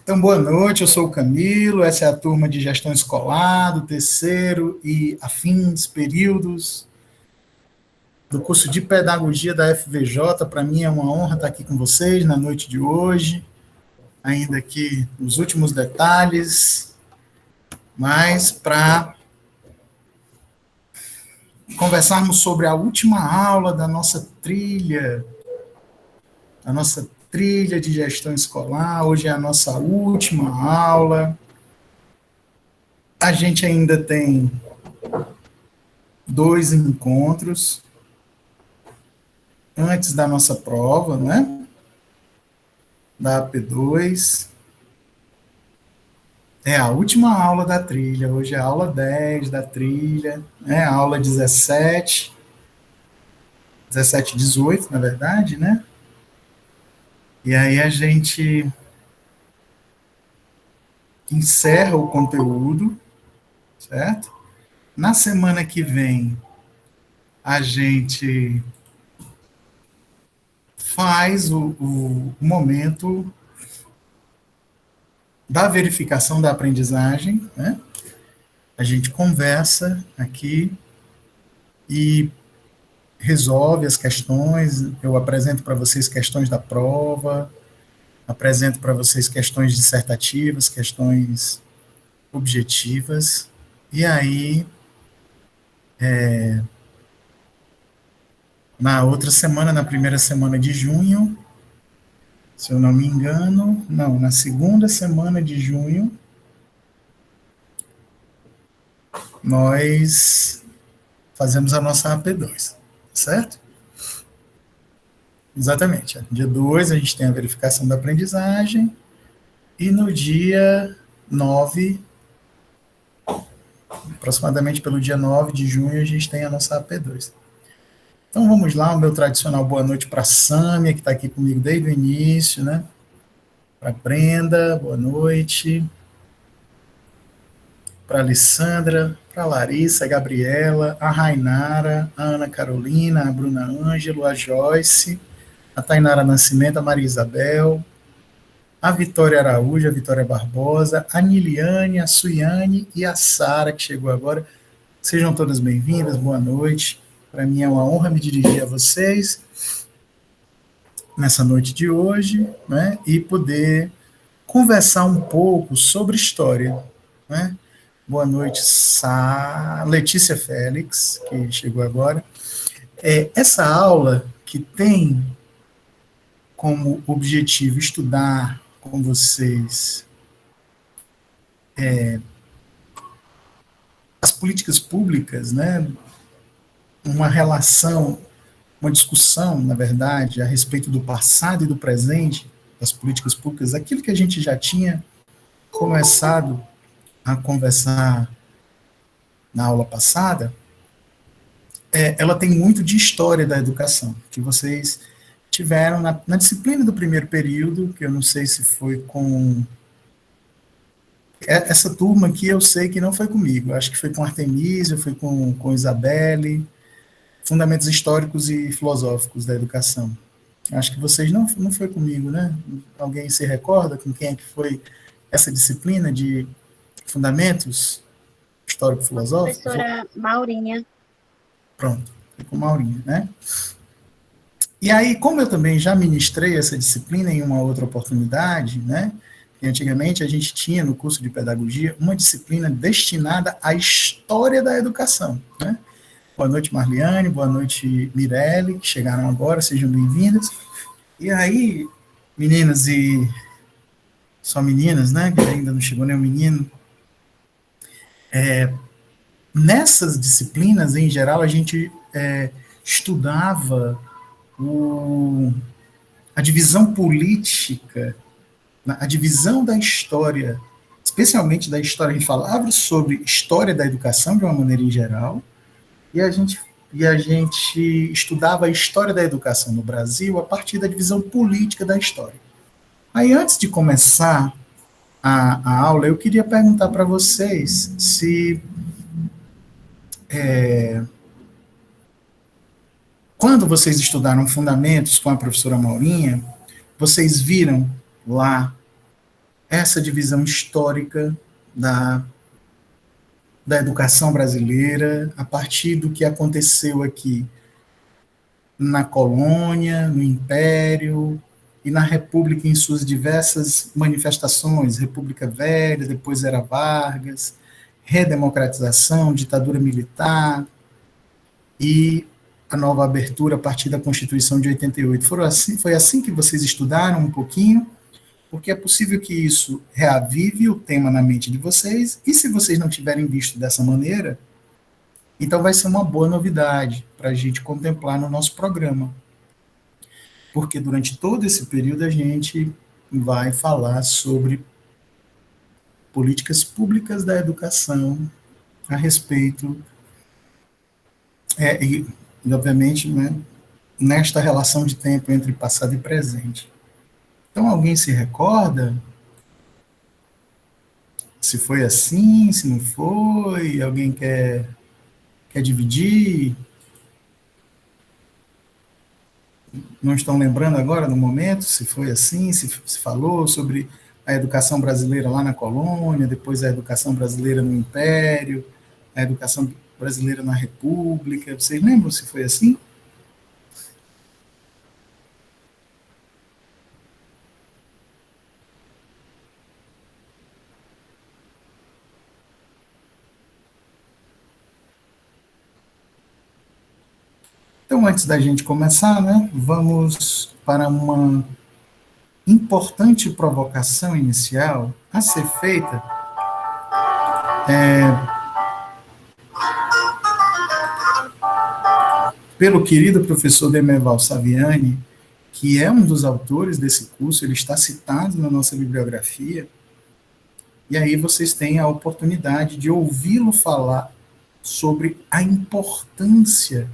Então, boa noite, eu sou o Camilo, essa é a turma de gestão escolar, do terceiro e afins períodos do curso de pedagogia da FVJ. Para mim é uma honra estar aqui com vocês na noite de hoje, ainda aqui nos últimos detalhes, mas para conversarmos sobre a última aula da nossa trilha de gestão escolar. Hoje é a nossa última aula. A gente ainda tem 2 encontros antes da nossa prova, né? Da AP2. É a última aula da trilha. Hoje é a aula 10 da trilha, né? A aula 17 e 18, na verdade, né? E aí a gente encerra o conteúdo, certo? Na semana que vem, a gente faz o momento da verificação da aprendizagem, né? A gente conversa aqui e resolve as questões. Eu apresento para vocês questões da prova, apresento para vocês questões dissertativas, questões objetivas, e aí, na outra semana, na primeira semana de junho, se eu não me engano, não, na segunda semana de junho, nós fazemos a nossa AP2, certo? Exatamente. Dia 2 a gente tem a verificação da aprendizagem, e no dia 9, aproximadamente pelo dia 9 de junho, a gente tem a nossa AP2. Então vamos lá, o meu tradicional boa noite para a Sâmia, que está aqui comigo desde o início, né? Para a Brenda, boa noite. Para a Alessandra, para a Larissa, a Gabriela, a Rainara, a Ana Carolina, a Bruna Ângelo, a Joyce, a Tainara Nascimento, a Maria Isabel, a Vitória Araújo, a Vitória Barbosa, a Niliane, a Suiane e a Sara, que chegou agora. Sejam todas bem-vindas, boa noite. Para mim é uma honra me dirigir a vocês nessa noite de hoje, né, e poder conversar um pouco sobre história, né? Boa noite, Letícia Félix, que chegou agora. Essa aula que tem como objetivo estudar com vocês as políticas públicas, né? Uma relação, uma discussão, na verdade, a respeito do passado e do presente das políticas públicas, aquilo que a gente já tinha começado a conversar na aula passada, ela tem muito de história da educação, que vocês tiveram na disciplina do primeiro período, que eu não sei se foi com essa turma aqui, eu sei que não foi comigo, acho que foi com Artemisia, foi com Isabelle, Fundamentos Históricos e Filosóficos da Educação. Acho que vocês não foi comigo, né? Alguém se recorda com quem é que foi essa disciplina de Fundamentos Histórico-Filosóficos? Professora Maurinha. Pronto, foi com Maurinha, né? E aí, como eu também já ministrei essa disciplina em uma outra oportunidade, né? E antigamente a gente tinha no curso de pedagogia uma disciplina destinada à história da educação, né? Boa noite, Marliane, boa noite, Mirelle, que chegaram agora, sejam bem-vindas. E aí, meninas e só meninas, né? Que ainda não chegou nenhum menino. Nessas disciplinas, em geral, a gente estudava a divisão política, a divisão da história, especialmente da história, a gente falava sobre história da educação de uma maneira em geral, e a gente estudava a história da educação no Brasil a partir da divisão política da história. Aí, antes de começar a aula, eu queria perguntar para vocês se quando vocês estudaram fundamentos com a professora Maurinha, vocês viram lá essa divisão histórica da, da educação brasileira, a partir do que aconteceu aqui na colônia, no Império e na República em suas diversas manifestações, República Velha, depois era Vargas, redemocratização, ditadura militar e a nova abertura a partir da Constituição de 88. Foi assim que vocês estudaram um pouquinho? Porque é possível que isso reavive o tema na mente de vocês, e se vocês não tiverem visto dessa maneira, então vai ser uma boa novidade para a gente contemplar no nosso programa. Porque durante todo esse período a gente vai falar sobre políticas públicas da educação a respeito, e obviamente, né, nesta relação de tempo entre passado e presente. Então, alguém se recorda se foi assim, se não foi? Alguém quer dividir? Não estão lembrando agora, no momento, se foi assim, se falou sobre a educação brasileira lá na colônia, depois a educação brasileira no Império, a educação brasileira na República. Vocês lembram se foi assim? Então, antes da gente começar, né, vamos para uma importante provocação inicial a ser feita pelo querido professor Demerval Saviani, que é um dos autores desse curso, ele está citado na nossa bibliografia, e aí vocês têm a oportunidade de ouvi-lo falar sobre a importância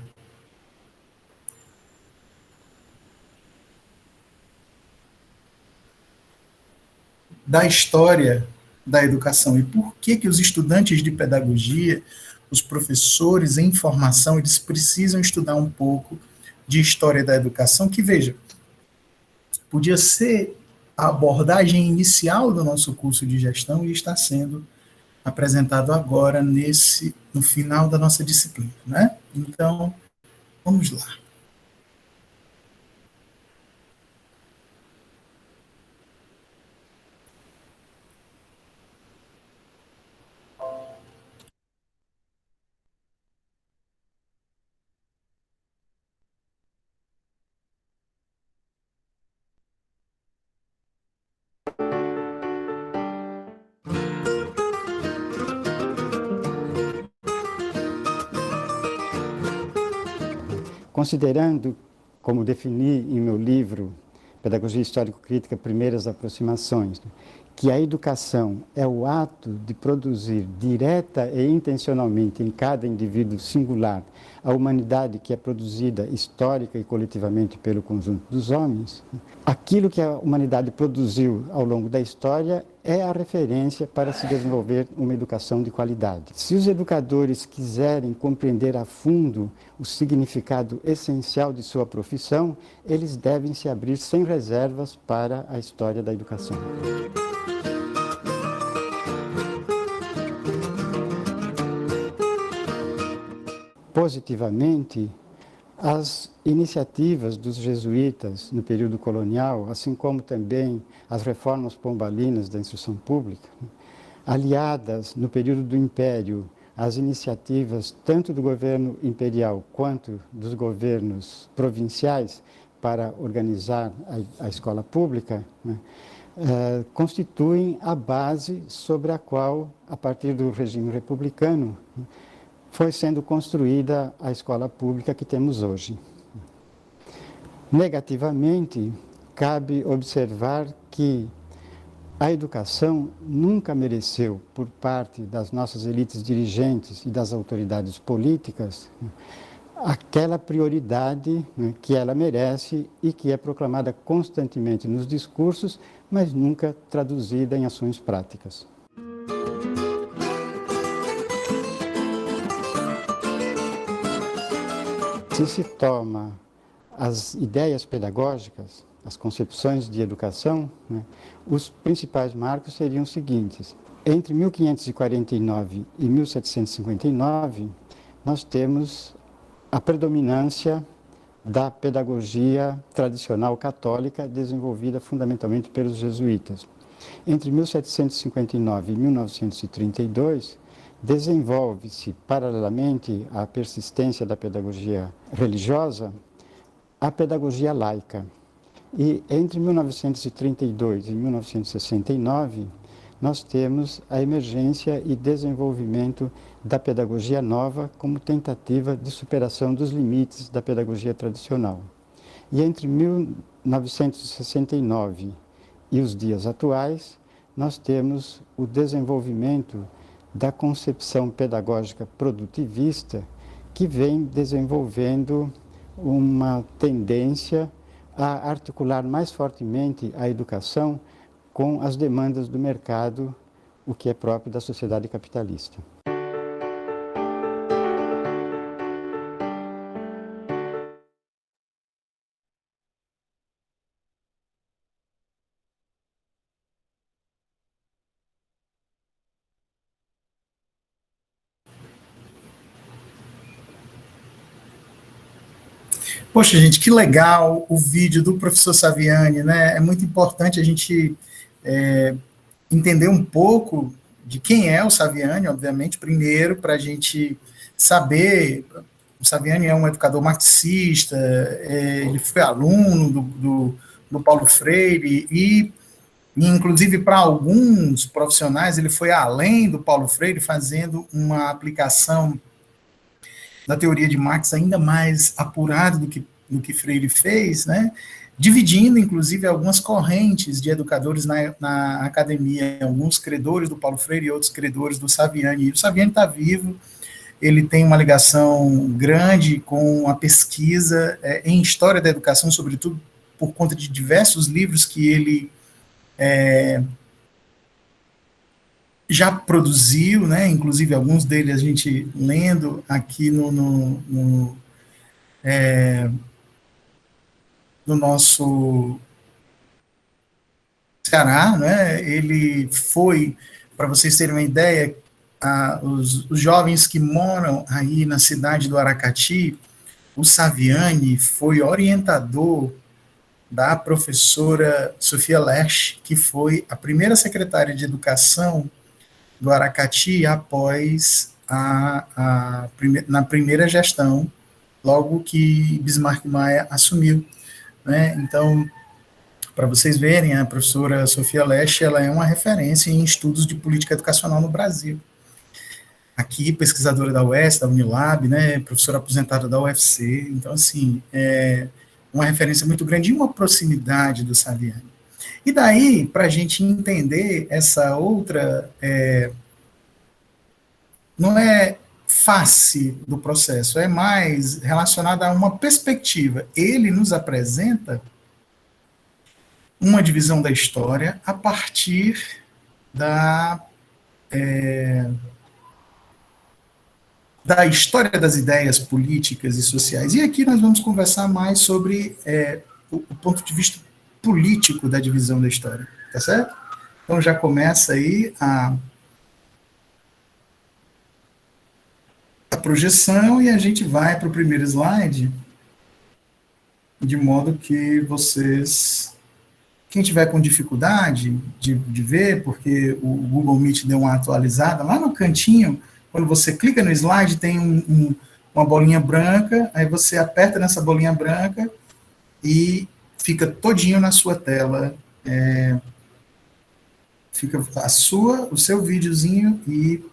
da história da educação e por que os estudantes de pedagogia, os professores em formação, eles precisam estudar um pouco de história da educação, que, veja, podia ser a abordagem inicial do nosso curso de gestão e está sendo apresentado agora no final da nossa disciplina, né? Então, vamos lá. Considerando, como defini em meu livro, Pedagogia Histórico-Crítica, Primeiras Aproximações, que a educação é o ato de produzir direta e intencionalmente em cada indivíduo singular a humanidade que é produzida histórica e coletivamente pelo conjunto dos homens, aquilo que a humanidade produziu ao longo da história é a referência para se desenvolver uma educação de qualidade. Se os educadores quiserem compreender a fundo o significado essencial de sua profissão, eles devem se abrir sem reservas para a história da educação. Positivamente, as iniciativas dos jesuítas no período colonial, assim como também as reformas pombalinas da instrução pública, aliadas no período do Império às iniciativas tanto do governo imperial quanto dos governos provinciais para organizar a escola pública, né, constituem a base sobre a qual, a partir do regime republicano, foi sendo construída a escola pública que temos hoje. Negativamente, cabe observar que a educação nunca mereceu, por parte das nossas elites dirigentes e das autoridades políticas, aquela prioridade, né, que ela merece e que é proclamada constantemente nos discursos, mas nunca traduzida em ações práticas. Se se toma as ideias pedagógicas, as concepções de educação, né, os principais marcos seriam os seguintes. Entre 1549 e 1759, nós temos a predominância da pedagogia tradicional católica desenvolvida fundamentalmente pelos jesuítas. Entre 1759 e 1932, desenvolve-se, paralelamente à persistência da pedagogia religiosa, a pedagogia laica. E entre 1932 e 1969, nós temos a emergência e desenvolvimento da pedagogia nova como tentativa de superação dos limites da pedagogia tradicional. E entre 1969 e os dias atuais, nós temos o desenvolvimento da concepção pedagógica produtivista, que vem desenvolvendo uma tendência a articular mais fortemente a educação com as demandas do mercado, o que é próprio da sociedade capitalista. Poxa, gente, que legal o vídeo do professor Saviani, né? É muito importante a gente entender um pouco de quem é o Saviani, obviamente, primeiro, para a gente saber. O Saviani é um educador marxista, ele foi aluno do Paulo Freire e inclusive, para alguns profissionais, ele foi além do Paulo Freire, fazendo uma aplicação da teoria de Marx ainda mais apurada do que Freire fez, né? Dividindo, inclusive, algumas correntes de educadores na academia, alguns credores do Paulo Freire e outros credores do Saviani. E o Saviani está vivo, ele tem uma ligação grande com a pesquisa em história da educação, sobretudo por conta de diversos livros que ele já produziu, né? Inclusive alguns deles a gente lendo aqui no nosso Ceará, né? Ele foi, para vocês terem uma ideia, os jovens que moram aí na cidade do Aracati, o Saviani foi orientador da professora Sofia Lesch, que foi a primeira secretária de educação do Aracati após na primeira gestão, logo que Bismarck Maia assumiu, né? Então, para vocês verem, a professora Sofia Lesch, ela é uma referência em estudos de política educacional no Brasil. Aqui, pesquisadora da UES, da Unilab, né, professora aposentada da UFC, então, assim, é uma referência muito grande e uma proximidade do Saviani. E daí, para a gente entender essa outra, não é face do processo, é mais relacionada a uma perspectiva. Ele nos apresenta uma divisão da história a partir da história das ideias políticas e sociais. E aqui nós vamos conversar mais sobre o ponto de vista político da divisão da história, tá certo? Então já começa aí a projeção e a gente vai para o primeiro slide, de modo que vocês, quem tiver com dificuldade de ver, porque o Google Meet deu uma atualizada, lá no cantinho, quando você clica no slide, tem uma bolinha branca, aí você aperta nessa bolinha branca e fica todinho na sua tela, fica o seu videozinho e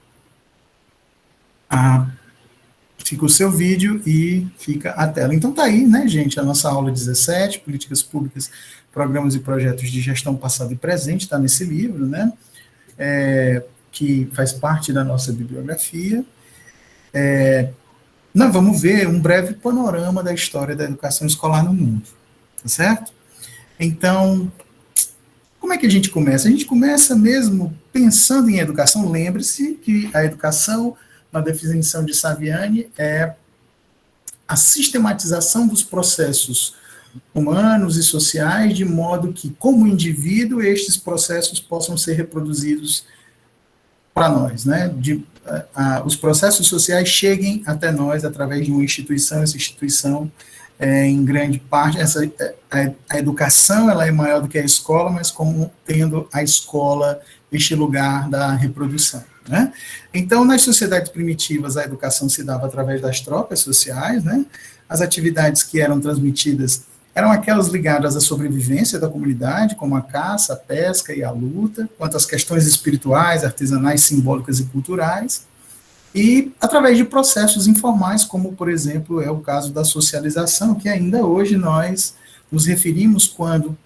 fica o seu vídeo e fica a tela. Então tá aí, né, gente, a nossa aula 17, Políticas Públicas, Programas e Projetos de Gestão Passado e Presente, está nesse livro, né, que faz parte da nossa bibliografia. Nós vamos ver um breve panorama da história da educação escolar no mundo, tá certo? Então, como é que a gente começa? A gente começa mesmo pensando em educação. Lembre-se que a educação, na definição de Saviani, é a sistematização dos processos humanos e sociais, de modo que, como indivíduo, estes processos possam ser reproduzidos para nós, né? Os processos sociais cheguem até nós através de uma instituição, essa instituição, em grande parte, a educação ela é maior do que a escola, mas como tendo a escola este lugar da reprodução. Né? Então, nas sociedades primitivas, a educação se dava através das trocas sociais, né? As atividades que eram transmitidas eram aquelas ligadas à sobrevivência da comunidade, como a caça, a pesca e a luta, quanto às questões espirituais, artesanais, simbólicas e culturais, e através de processos informais, como, por exemplo, é o caso da socialização, que ainda hoje nós nos referimos quando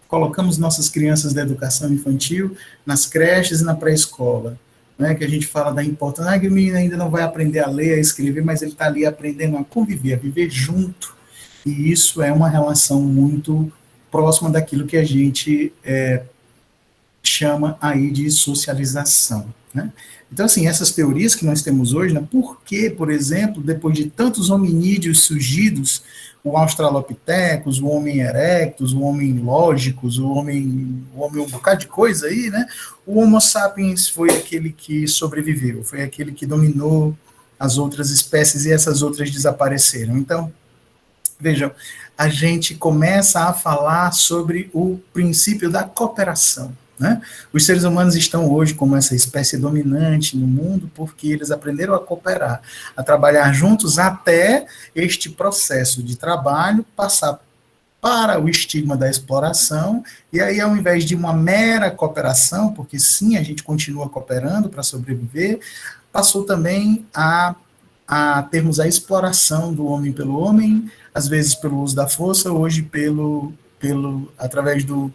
colocamos nossas crianças da educação infantil nas creches e na pré-escola, né, que a gente fala da importância, que o menino ainda não vai aprender a ler, a escrever, mas ele está ali aprendendo a conviver, a viver junto, e isso é uma relação muito próxima daquilo que a gente chama aí de socialização, né? Então, assim, essas teorias que nós temos hoje, né, por que, por exemplo, depois de tantos hominídeos surgidos, o Australopithecus, o Homem erectus, o Homem lógicos, o homem um bocado de coisa aí, né, o Homo sapiens foi aquele que sobreviveu, foi aquele que dominou as outras espécies e essas outras desapareceram. Então, vejam, a gente começa a falar sobre o princípio da cooperação. Né? Os seres humanos estão hoje como essa espécie dominante no mundo porque eles aprenderam a cooperar, a trabalhar juntos até este processo de trabalho passar para o estigma da exploração, e aí ao invés de uma mera cooperação, porque sim, a gente continua cooperando para sobreviver, passou também a termos a exploração do homem pelo homem, às vezes pelo uso da força, hoje através do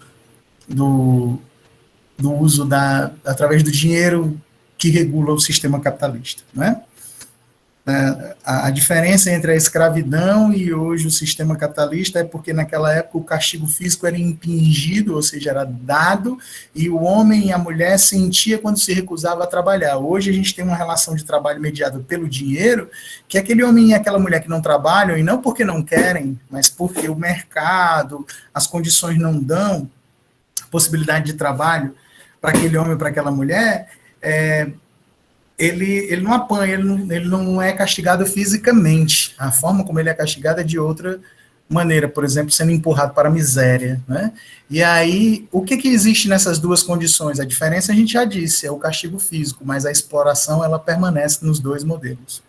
uso através do dinheiro que regula o sistema capitalista, né? A diferença entre a escravidão e hoje o sistema capitalista é porque naquela época o castigo físico era impingido, ou seja, era dado, e o homem e a mulher sentia quando se recusava a trabalhar. Hoje a gente tem uma relação de trabalho mediada pelo dinheiro, que aquele homem e aquela mulher que não trabalham, e não porque não querem, mas porque o mercado, as condições não dão possibilidade de trabalho para aquele homem ou para aquela mulher, ele não apanha, ele não é castigado fisicamente. A forma como ele é castigado é de outra maneira, por exemplo, sendo empurrado para a miséria. Né? E aí, o que existe nessas duas condições? A diferença a gente já disse, é o castigo físico, mas a exploração ela permanece nos dois modelos.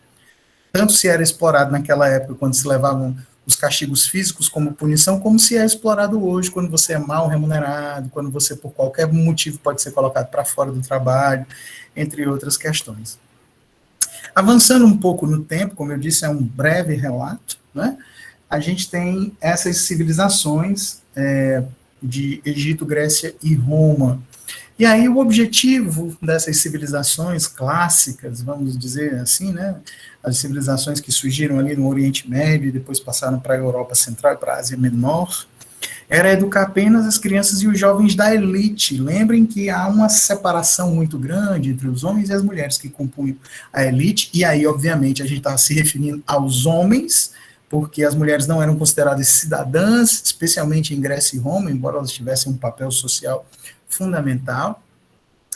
Tanto se era explorado naquela época, quando se levavam os castigos físicos como punição, como se é explorado hoje, quando você é mal remunerado, quando você, por qualquer motivo, pode ser colocado para fora do trabalho, entre outras questões. Avançando um pouco no tempo, como eu disse, é um breve relato, né? A gente tem essas civilizações de Egito, Grécia e Roma. E aí o objetivo dessas civilizações clássicas, vamos dizer assim, né, as civilizações que surgiram ali no Oriente Médio e depois passaram para a Europa Central e para a Ásia Menor, era educar apenas as crianças e os jovens da elite. Lembrem que há uma separação muito grande entre os homens e as mulheres que compunham a elite, e aí, obviamente, a gente está se referindo aos homens, porque as mulheres não eram consideradas cidadãs, especialmente em Grécia e Roma, embora elas tivessem um papel social fundamental.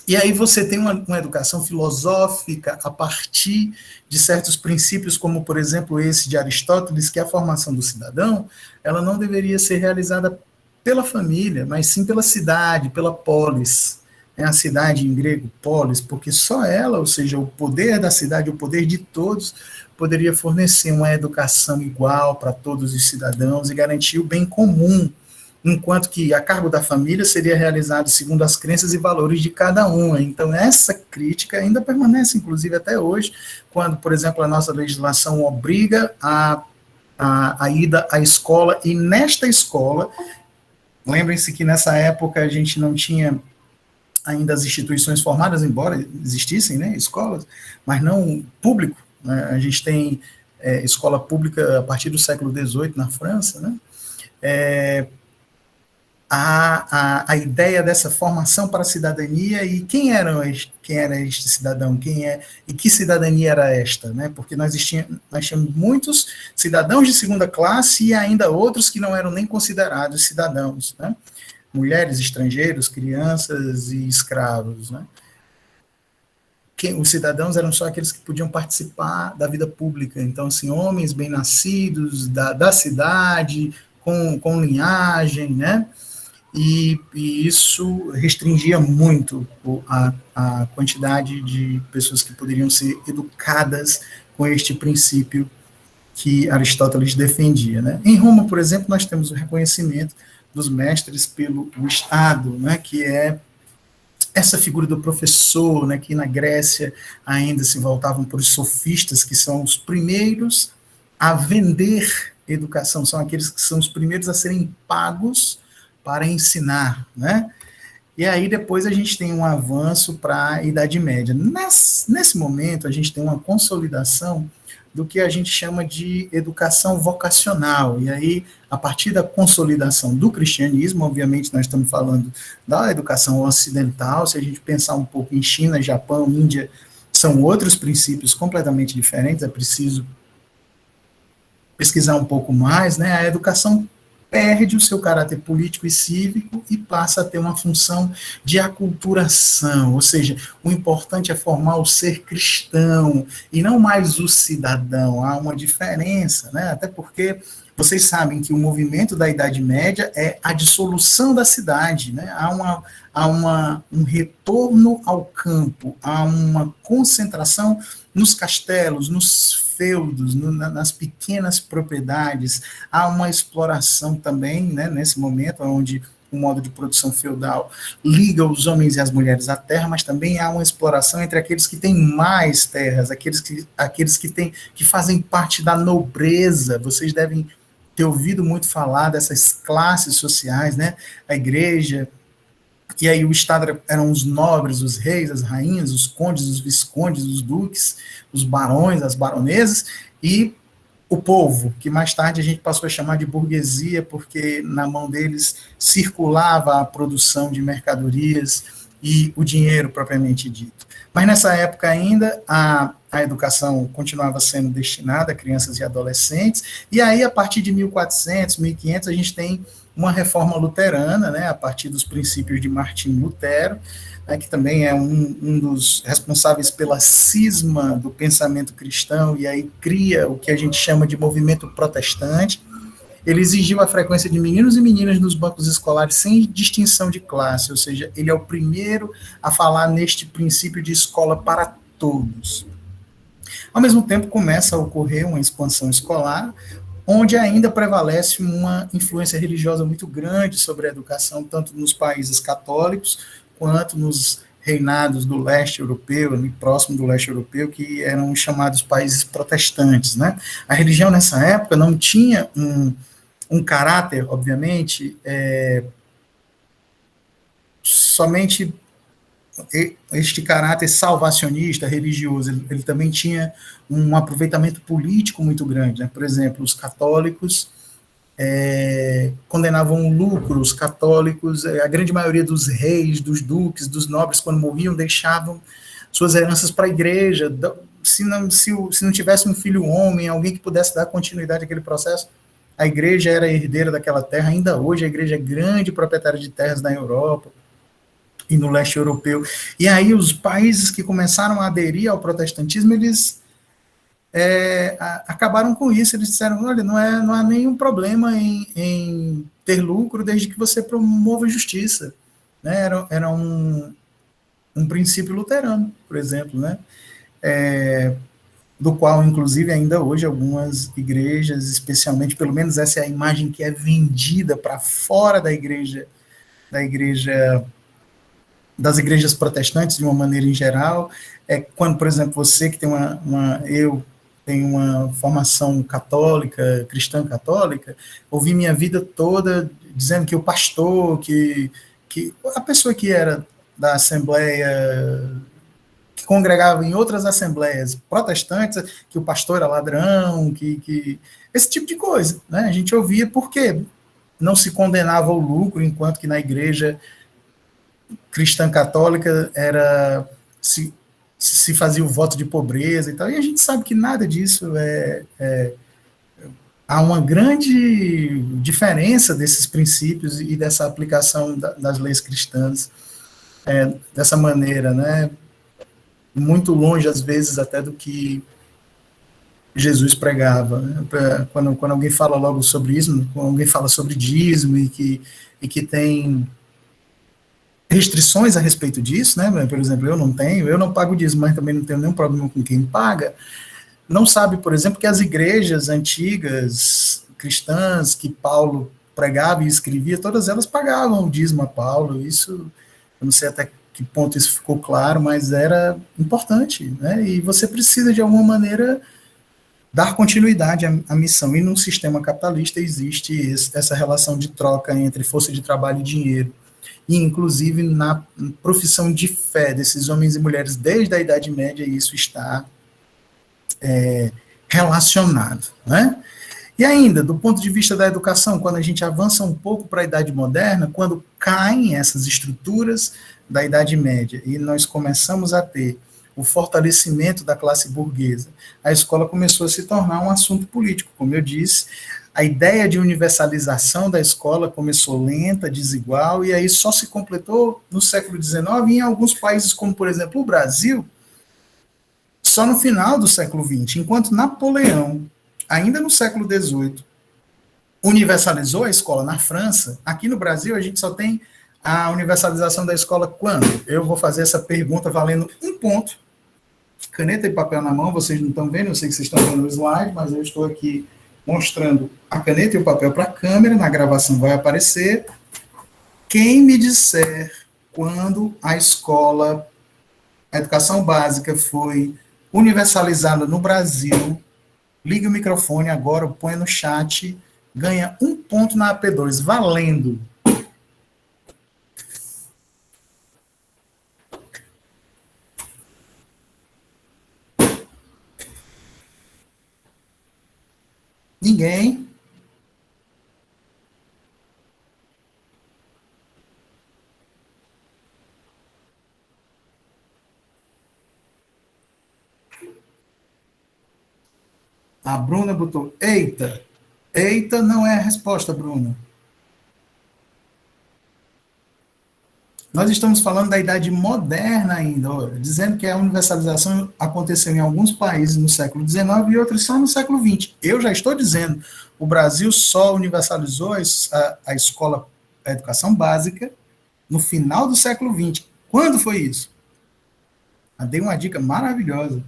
E aí você tem uma educação filosófica a partir de certos princípios, como, por exemplo, esse de Aristóteles, que a formação do cidadão, ela não deveria ser realizada pela família, mas sim pela cidade, pela polis. A cidade em grego, polis, porque só ela, ou seja, o poder da cidade, o poder de todos, poderia fornecer uma educação igual para todos os cidadãos e garantir o bem comum, enquanto que a cargo da família seria realizado segundo as crenças e valores de cada uma. Então, essa crítica ainda permanece, inclusive, até hoje, quando, por exemplo, a nossa legislação obriga a ida à escola, e nesta escola, lembrem-se que nessa época a gente não tinha ainda as instituições formadas, embora existissem, né, escolas, mas não público. Né? A gente tem escola pública a partir do século XVIII na França, né? a ideia dessa formação para a cidadania e quem era este cidadão, e que cidadania era esta, né? Porque nós tínhamos muitos cidadãos de segunda classe e ainda outros que não eram nem considerados cidadãos, né? Mulheres, estrangeiros, crianças e escravos, né? Os cidadãos eram só aqueles que podiam participar da vida pública, então, assim, homens bem-nascidos, da cidade, com linhagem, né? E isso restringia muito a quantidade de pessoas que poderiam ser educadas com este princípio que Aristóteles defendia, né? Em Roma, por exemplo, nós temos o reconhecimento dos mestres pelo Estado, né, que é essa figura do professor, né, que na Grécia ainda se voltavam para os sofistas, que são os primeiros a vender educação, são aqueles que são os primeiros a serem pagos para ensinar, né? E aí depois a gente tem um avanço para a Idade Média. Nesse momento, a gente tem uma consolidação do que a gente chama de educação vocacional. E aí, a partir da consolidação do cristianismo, obviamente nós estamos falando da educação ocidental, se a gente pensar um pouco em China, Japão, Índia, são outros princípios completamente diferentes, é preciso pesquisar um pouco mais, né? A educação perde o seu caráter político e cívico e passa a ter uma função de aculturação, ou seja, o importante é formar o ser cristão e não mais o cidadão. Há uma diferença, né? Até porque vocês sabem que o movimento da Idade Média é a dissolução da cidade, né? Há um retorno ao campo, há uma concentração nos castelos, nos feudos, nas pequenas propriedades, há uma exploração também, né, nesse momento, onde o modo de produção feudal liga os homens e as mulheres à terra, mas também há uma exploração entre aqueles que têm mais terras, aqueles que fazem parte da nobreza. Vocês devem ter ouvido muito falar dessas classes sociais, né? A igreja, e aí o Estado eram os nobres, os reis, as rainhas, os condes, os viscondes, os duques, os barões, as baronesas, e o povo, que mais tarde a gente passou a chamar de burguesia, porque na mão deles circulava a produção de mercadorias e o dinheiro propriamente dito. Mas nessa época ainda, a educação continuava sendo destinada a crianças e adolescentes, e aí a partir de 1400, 1500, a gente tem uma reforma luterana, né, a partir dos princípios de Martim Lutero, né, que também é um dos responsáveis pela cisma do pensamento cristão, e aí cria o que a gente chama de movimento protestante. Ele exigiu a frequência de meninos e meninas nos bancos escolares sem distinção de classe, ou seja, ele é o primeiro a falar neste princípio de escola para todos. Ao mesmo tempo, começa a ocorrer uma expansão escolar, onde ainda prevalece uma influência religiosa muito grande sobre a educação, tanto nos países católicos, quanto nos reinados do leste europeu, ali próximo do leste europeu, que eram chamados países protestantes, né? A religião nessa época não tinha um caráter, obviamente, somente este caráter salvacionista, religioso, ele também tinha um aproveitamento político muito grande, né? Por exemplo, os católicos condenavam o lucro, os católicos, a grande maioria dos reis, dos duques, dos nobres, quando morriam, deixavam suas heranças para a igreja. Se não tivesse um filho homem, alguém que pudesse dar continuidade àquele processo, a igreja era herdeira daquela terra. Ainda hoje a igreja é grande proprietária de terras na Europa e no leste europeu. E aí os países que começaram a aderir ao protestantismo, eles acabaram com isso. Eles disseram, olha, não há nenhum problema em ter lucro desde que você promova justiça, né? Era um princípio luterano, por exemplo, né? Do qual, inclusive, ainda hoje algumas igrejas, especialmente, pelo menos essa é a imagem que é vendida para fora das igrejas protestantes, de uma maneira em geral, quando, por exemplo, você que tem eu tenho uma formação católica, cristã católica, ouvi minha vida toda dizendo que o pastor, que a pessoa que era da Assembleia, que congregava em outras assembleias protestantes, que o pastor era ladrão, que esse tipo de coisa, né? A gente ouvia, por quê? não se condenava ao lucro, enquanto que na igreja cristã católica se fazia o voto de pobreza e tal, e a gente sabe que nada disso há uma grande diferença desses princípios e dessa aplicação das leis cristãs dessa maneira, né, muito longe, às vezes, até do que Jesus pregava. Né? Quando alguém fala logo sobre isso, quando alguém fala sobre dízimo e que tem restrições a respeito disso, né? Por exemplo, eu não pago dízimo, mas também não tenho nenhum problema com quem paga. Não sabe, por exemplo, que as igrejas antigas cristãs que Paulo pregava e escrevia, todas elas pagavam o dízimo a Paulo. Isso, eu não sei até que ponto isso ficou claro, mas era importante, né? E você precisa, de alguma maneira, dar continuidade à missão. E num sistema capitalista existe essa relação de troca entre força de trabalho e dinheiro. E, inclusive, na profissão de fé desses homens e mulheres desde a Idade Média, isso está relacionado, né? E ainda, do ponto de vista da educação, quando a gente avança um pouco para a Idade Moderna, quando caem essas estruturas da Idade Média e nós começamos a ter o fortalecimento da classe burguesa, a escola começou a se tornar um assunto político. Como eu disse, a ideia de universalização da escola começou lenta, desigual, e aí só se completou no século XIX e em alguns países, como, por exemplo, o Brasil, só no final do século XX, enquanto Napoleão, ainda no século XVIII, universalizou a escola na França. Aqui no Brasil, a gente só tem a universalização da escola quando? Eu vou fazer essa pergunta valendo um ponto. Caneta e papel na mão, vocês não estão vendo, eu sei que vocês estão vendo o slide, mas eu estou aqui mostrando a caneta e o papel para a câmera, na gravação vai aparecer. Quem me disser quando a escola, a educação básica foi universalizada no Brasil, ligue o microfone agora, põe no chat, ganha um ponto na AP2, valendo. Ninguém. A Bruna botou, eita. Eita não é a resposta, Bruna. Nós estamos falando da idade moderna ainda, ó, dizendo que a universalização aconteceu em alguns países no século XIX e outros só no século XX. Eu já estou dizendo, o Brasil só universalizou a escola, a educação básica no final do século XX. Quando foi isso? Eu dei uma dica maravilhosa.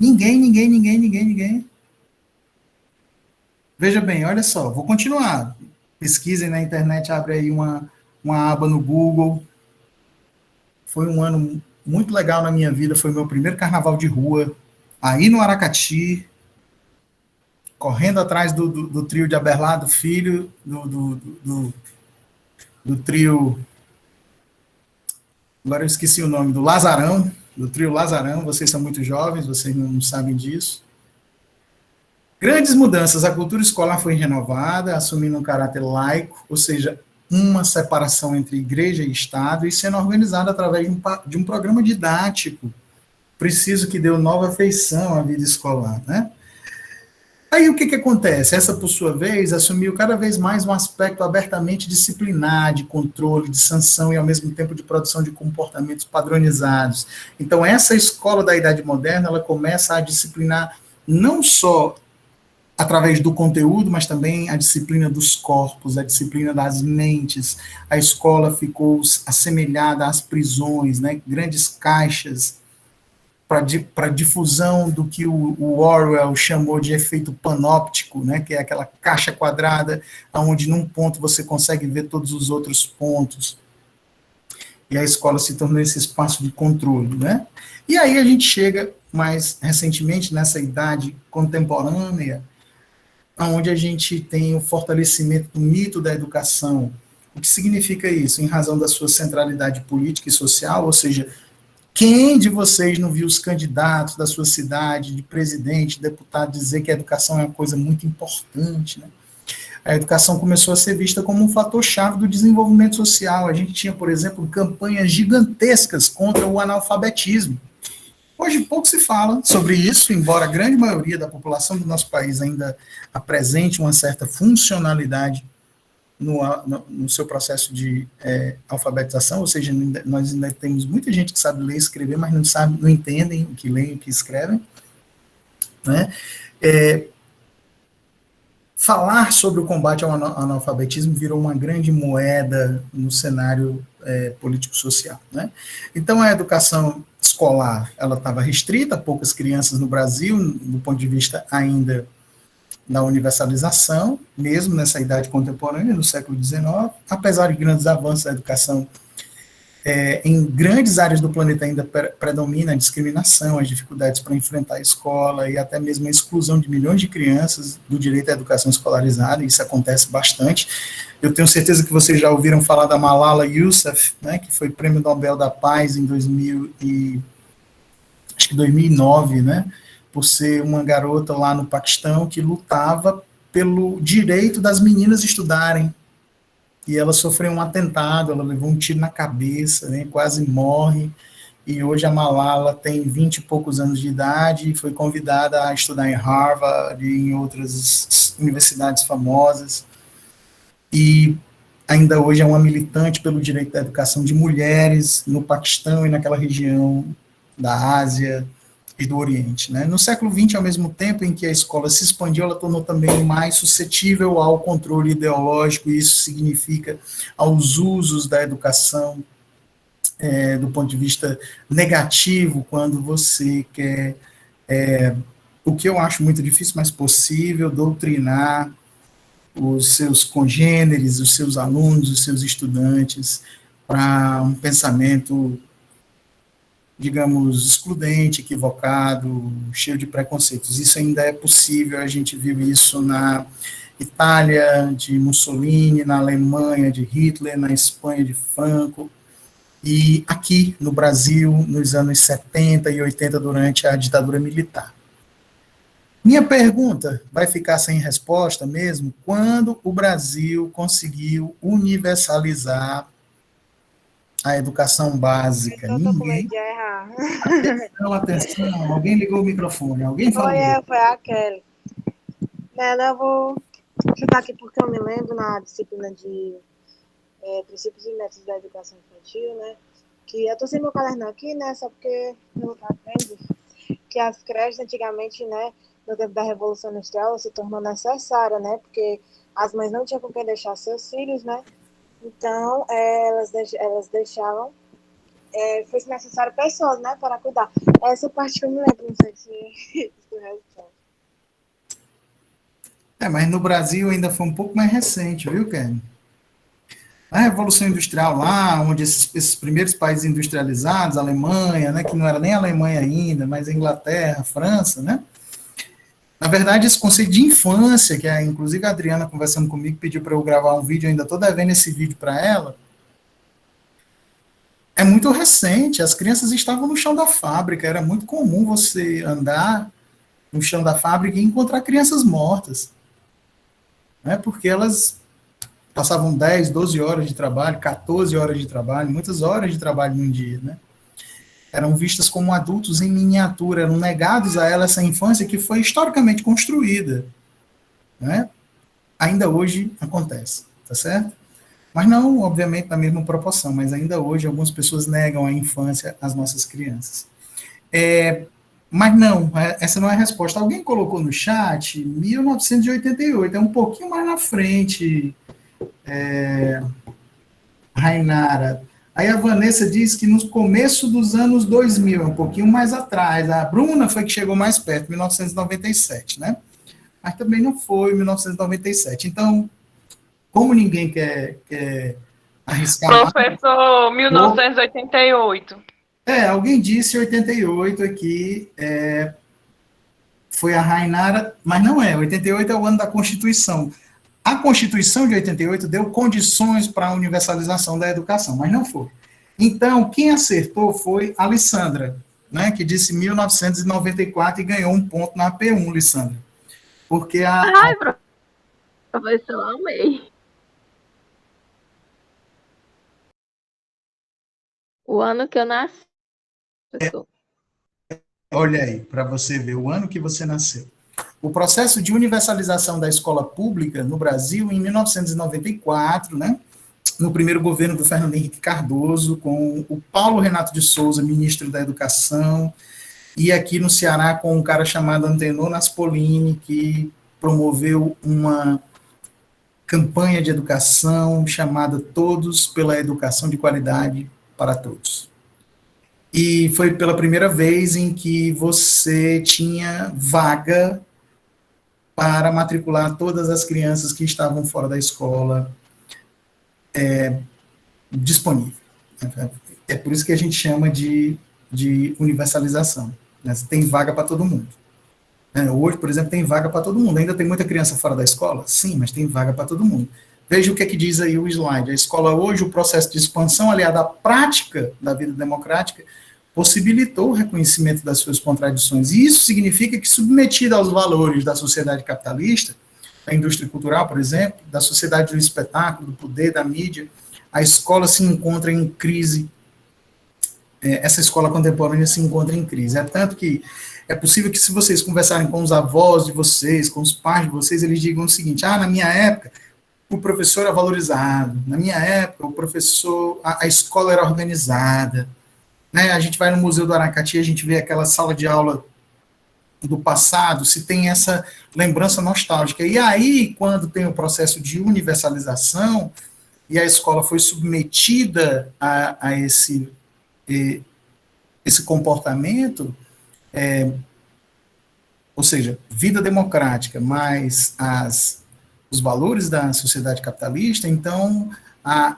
Ninguém. Veja bem, olha só, vou continuar. Pesquisem na internet, abre aí uma aba no Google. Foi um ano muito legal na minha vida, foi o meu primeiro carnaval de rua, aí no Aracati, correndo atrás do trio de Aberlado Filho, do trio, agora eu esqueci o nome, do Lazarão, do trio Lazarão, vocês são muito jovens, vocês não sabem disso. Grandes mudanças, a cultura escolar foi renovada, assumindo um caráter laico, ou seja, uma separação entre igreja e Estado, e sendo organizada através de um programa didático, preciso que deu nova feição à vida escolar, né? Aí o que acontece? Essa, por sua vez, assumiu cada vez mais um aspecto abertamente disciplinar, de controle, de sanção e, ao mesmo tempo, de produção de comportamentos padronizados. Então, essa escola da Idade Moderna, ela começa a disciplinar não só através do conteúdo, mas também a disciplina dos corpos, a disciplina das mentes. A escola ficou assemelhada às prisões, né? Grandes caixas para difusão do que o Orwell chamou de efeito panóptico, né? Que é aquela caixa quadrada, onde num ponto você consegue ver todos os outros pontos. E a escola se tornou esse espaço de controle, né? E aí a gente chega mais recentemente nessa idade contemporânea, onde a gente tem o fortalecimento do mito da educação. O que significa isso? Em razão da sua centralidade política e social, ou seja, quem de vocês não viu os candidatos da sua cidade, de presidente, deputado, dizer que a educação é uma coisa muito importante, né? a educação começou a ser vista como um fator-chave do desenvolvimento social. A gente tinha, por exemplo, campanhas gigantescas contra o analfabetismo. Hoje pouco se fala sobre isso, embora a grande maioria da população do nosso país ainda apresente uma certa funcionalidade no seu processo de alfabetização, ou seja, nós ainda temos muita gente que sabe ler e escrever, mas não sabe, não entendem o que leem e o que escrevem, né? Falar sobre o combate ao analfabetismo virou uma grande moeda no cenário político-social, né? Então, a educação escolar, ela estava restrita a poucas crianças no Brasil, do ponto de vista ainda da universalização, mesmo nessa idade contemporânea, no século XIX, apesar de grandes avanços da educação, em grandes áreas do planeta ainda predomina a discriminação, as dificuldades para enfrentar a escola e até mesmo a exclusão de milhões de crianças do direito à educação escolarizada, e isso acontece bastante. Eu tenho certeza que vocês já ouviram falar da Malala Yousafzai, né, que foi Prêmio Nobel da Paz em 2009, né, por ser uma garota lá no Paquistão que lutava pelo direito das meninas estudarem. E ela sofreu um atentado, ela levou um tiro na cabeça, né, quase morre, e hoje a Malala tem 20 e poucos anos de idade e foi convidada a estudar em Harvard e em outras universidades famosas, e ainda hoje é uma militante pelo direito da educação de mulheres no Paquistão e naquela região da Ásia e do Oriente, né? No século XX, ao mesmo tempo em que a escola se expandiu, ela tornou também mais suscetível ao controle ideológico, e isso significa aos usos da educação do ponto de vista negativo, quando você quer, o que eu acho muito difícil, mas possível, doutrinar os seus congêneres, os seus alunos, os seus estudantes, para um pensamento, digamos, excludente, equivocado, cheio de preconceitos. Isso ainda é possível, a gente viu isso na Itália de Mussolini, na Alemanha de Hitler, na Espanha de Franco, e aqui no Brasil, nos anos 70 e 80, durante a ditadura militar. Minha pergunta vai ficar sem resposta mesmo, quando o Brasil conseguiu universalizar a educação básica? Eu tô com medo Ninguém. de errar. Atenção, alguém ligou o microfone, alguém falou. Foi a Kelly. Nela eu vou chutar aqui porque eu me lembro na disciplina de princípios e métodos da educação infantil, né? Que eu tô sem meu caderno aqui, né? Só porque eu não tá vendo que as creches antigamente, né? No tempo da Revolução Industrial, se tornou necessária, né? Porque as mães não tinham com quem deixar seus filhos, né? Então, elas deixavam, fosse necessário pessoas, né, para cuidar. Essa parte que eu me lembro, não sei se isso responde. Mas no Brasil ainda foi um pouco mais recente, viu, Ken? A Revolução Industrial lá, onde esses primeiros países industrializados, a Alemanha, né, que não era nem a Alemanha ainda, mas a Inglaterra, a França, né? Na verdade, esse conceito de infância, que inclusive a Adriana conversando comigo pediu para eu gravar um vídeo, eu ainda estou devendo esse vídeo para ela, é muito recente. As crianças estavam no chão da fábrica, era muito comum você andar no chão da fábrica e encontrar crianças mortas, né, porque elas passavam 10, 12 horas de trabalho, 14 horas de trabalho, muitas horas de trabalho num dia, né? Eram vistas como adultos em miniatura, eram negados a ela essa infância que foi historicamente construída, né? Ainda hoje acontece, tá certo? Mas não, obviamente, na mesma proporção, mas ainda hoje algumas pessoas negam a infância às nossas crianças. Mas não, essa não é a resposta. Alguém colocou no chat 1988, é um pouquinho mais na frente, Rainara. Aí a Vanessa diz que no começo dos anos 2000, é um pouquinho mais atrás. A Bruna foi que chegou mais perto, 1997, né? Mas também não foi 1997. Então, como ninguém quer arriscar... Professor, 1988. Alguém disse 88 aqui, foi a Rainara, mas não é, 88 é o ano da Constituição. A Constituição de 88 deu condições para a universalização da educação, mas não foi. Então, quem acertou foi a Lissandra, né, que disse 1994 e ganhou um ponto na AP1, Lissandra. Porque Professor, eu amei. O ano que eu nasci, professor. Olha aí, para você ver o ano que você nasceu. O processo de universalização da escola pública no Brasil, em 1994, né, no primeiro governo do Fernando Henrique Cardoso, com o Paulo Renato de Souza, ministro da Educação, e aqui no Ceará com um cara chamado Antenor Naspolini, que promoveu uma campanha de educação chamada Todos pela Educação de Qualidade para Todos. E foi pela primeira vez em que você tinha vaga para matricular todas as crianças que estavam fora da escola disponível. É por isso que a gente chama de universalização. Né? Tem vaga para todo mundo. Hoje, por exemplo, tem vaga para todo mundo. Ainda tem muita criança fora da escola? Sim, mas tem vaga para todo mundo. Veja o que é que diz aí o slide. A escola hoje, o processo de expansão aliado à prática da vida democrática, possibilitou o reconhecimento das suas contradições. E isso significa que, submetida aos valores da sociedade capitalista, da indústria cultural, por exemplo, da sociedade do espetáculo, do poder, da mídia, a escola se encontra em crise. Essa escola contemporânea se encontra em crise. É tanto que é possível que, se vocês conversarem com os avós de vocês, com os pais de vocês, eles digam o seguinte: na minha época, o professor era valorizado, na minha época, o professor, a escola era organizada, né? A gente vai no Museu do Aracati, a gente vê aquela sala de aula do passado, se tem essa lembrança nostálgica. E aí, quando tem o processo de universalização, e a escola foi submetida a esse comportamento, ou seja, vida democrática, mais os valores da sociedade capitalista, então a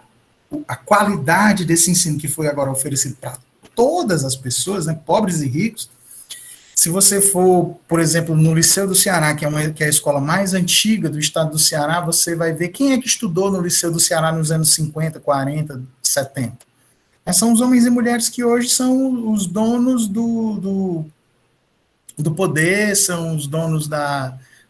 qualidade desse ensino que foi agora oferecido para todas as pessoas, né, pobres e ricos. Se você for, por exemplo, no Liceu do Ceará, que é a escola mais antiga do estado do Ceará, você vai ver quem é que estudou no Liceu do Ceará nos anos 50, 40, 70. São os homens e mulheres que hoje são os donos do poder, são os donos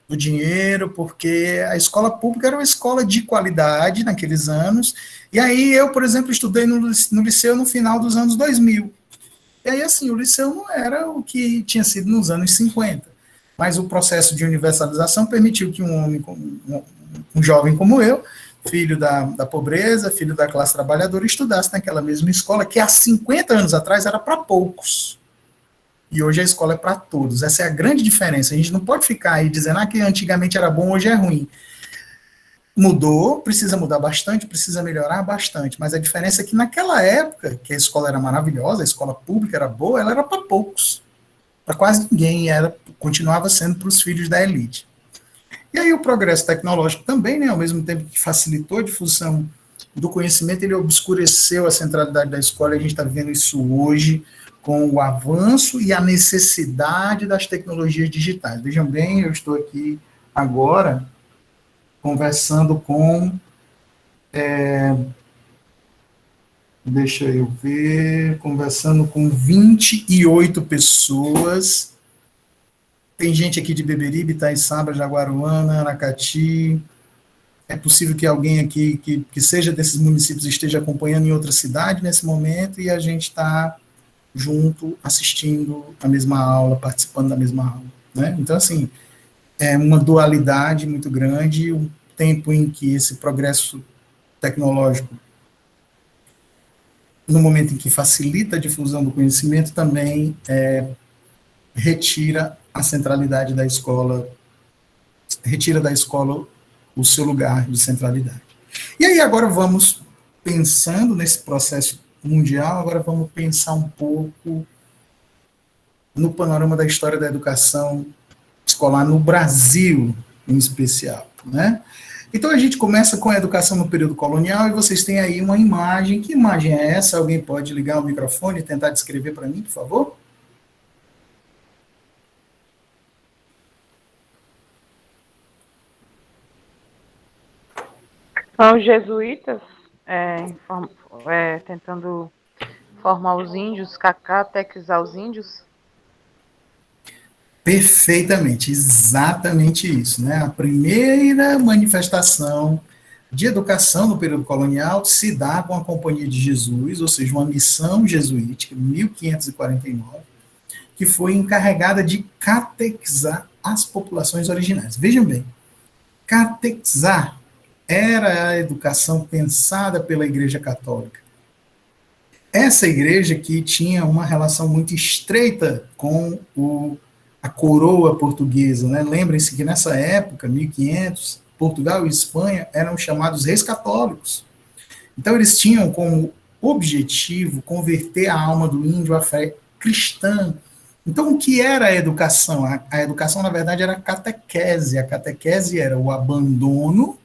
do dinheiro, porque a escola pública era uma escola de qualidade naqueles anos. E aí eu, por exemplo, estudei no Liceu no final dos anos 2000. E aí, assim, o Liceu não era o que tinha sido nos anos 50. Mas o processo de universalização permitiu que um jovem como eu, filho da pobreza, filho da classe trabalhadora, estudasse naquela mesma escola, que há 50 anos atrás era para poucos. E hoje a escola é para todos. Essa é a grande diferença. A gente não pode ficar aí dizendo que antigamente era bom, hoje é ruim. Mudou, precisa mudar bastante, precisa melhorar bastante, mas a diferença é que naquela época, que a escola era maravilhosa, a escola pública era boa, ela era para poucos, para quase ninguém, continuava sendo para os filhos da elite. E aí o progresso tecnológico também, né, ao mesmo tempo que facilitou a difusão do conhecimento, ele obscureceu a centralidade da escola, e a gente está vendo isso hoje com o avanço e a necessidade das tecnologias digitais. Vejam bem, eu estou aqui agora conversando com, deixa eu ver, conversando com 28 pessoas. Tem gente aqui de Beberibe, Itaiçaba, Jaguaruana, Aracati. É possível que alguém aqui que seja desses municípios esteja acompanhando em outra cidade nesse momento, e a gente está junto, assistindo a mesma aula, participando da mesma aula. Né? Então, assim, é uma dualidade muito grande, um tempo em que esse progresso tecnológico, no momento em que facilita a difusão do conhecimento, também retira a centralidade da escola, retira da escola o seu lugar de centralidade. E aí agora vamos, pensando nesse processo mundial, agora vamos pensar um pouco no panorama da história da educação escolar no Brasil, em especial, né? Então a gente começa com a educação no período colonial, e vocês têm aí uma imagem. Que imagem é essa? Alguém pode ligar o microfone e tentar descrever para mim, por favor? São os jesuítas tentando formar os índios, catequizar os índios. Perfeitamente, exatamente isso, né? A primeira manifestação de educação no período colonial se dá com a Companhia de Jesus, ou seja, uma missão jesuítica, 1549, que foi encarregada de catequizar as populações originárias. Vejam bem, catequizar era a educação pensada pela Igreja Católica. Essa igreja que tinha uma relação muito estreita com a coroa portuguesa, né? Lembrem-se que nessa época, 1500, Portugal e Espanha eram chamados reis católicos. Então eles tinham como objetivo converter a alma do índio à fé cristã. Então o que era a educação? A educação, na verdade, era a catequese. A catequese era o abandono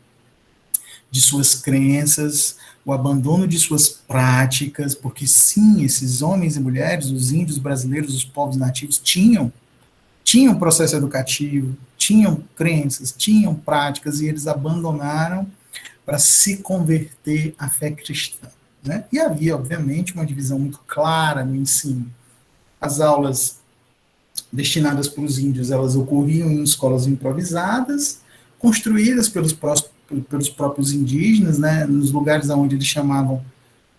de suas crenças, o abandono de suas práticas, porque sim, esses homens e mulheres, os índios brasileiros, os povos nativos, tinham processo educativo, tinham crenças, tinham práticas, e eles abandonaram para se converter à fé cristã, né? E havia, obviamente, uma divisão muito clara no ensino. As aulas destinadas para os índios, elas ocorriam em escolas improvisadas, construídas pelos próprios indígenas, né, nos lugares onde eles chamavam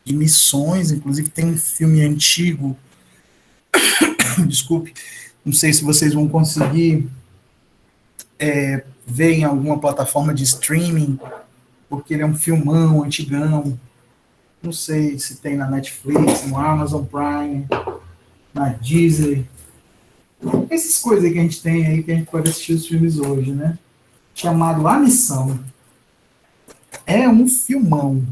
de missões. Inclusive tem um filme antigo, desculpe, não sei se vocês vão conseguir ver em alguma plataforma de streaming, porque ele é um filmão, antigão, não sei se tem na Netflix, no Amazon Prime, na Disney, essas coisas aí que a gente tem aí, que a gente pode assistir os filmes hoje, né, chamado A Missão. É um filmão,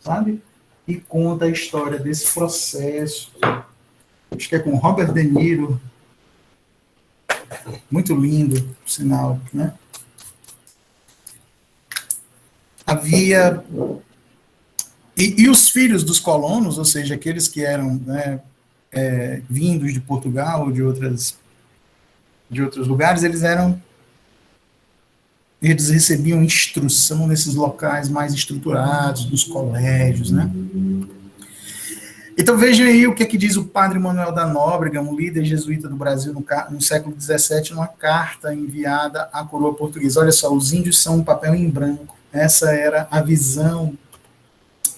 sabe? E conta a história desse processo. Acho que é com Robert De Niro. Muito lindo, por sinal, né? Havia... E os filhos dos colonos, ou seja, aqueles que eram, né, vindos de Portugal ou de outros lugares, eles recebiam instrução nesses locais mais estruturados, dos colégios, né? Então vejam aí o que diz o padre Manuel da Nóbrega, um líder jesuíta do Brasil no século XVII, numa carta enviada à coroa portuguesa. Olha só, os índios são um papel em branco. Essa era a visão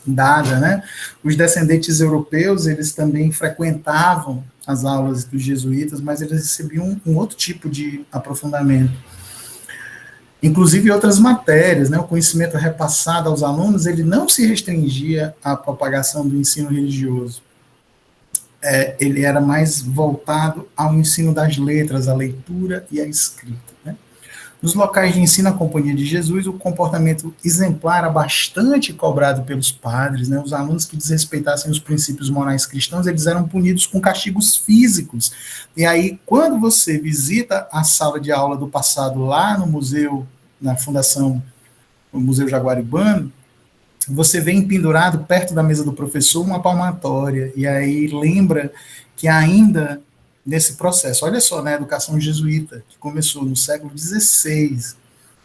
dada, né? Os descendentes europeus, eles também frequentavam as aulas dos jesuítas, mas eles recebiam um outro tipo de aprofundamento. Inclusive outras matérias, né? O conhecimento repassado aos alunos, ele não se restringia à propagação do ensino religioso. Ele era mais voltado ao ensino das letras, a leitura e a escrita, né? Nos locais de ensino à Companhia de Jesus, o comportamento exemplar era bastante cobrado pelos padres, né? Os alunos que desrespeitassem os princípios morais cristãos, eles eram punidos com castigos físicos. E aí, quando você visita a sala de aula do passado lá no museu, na Fundação, no Museu Jaguaribano, você vê pendurado perto da mesa do professor uma palmatória, e aí lembra que ainda nesse processo, olha só, né, a educação jesuíta, que começou no século XVI,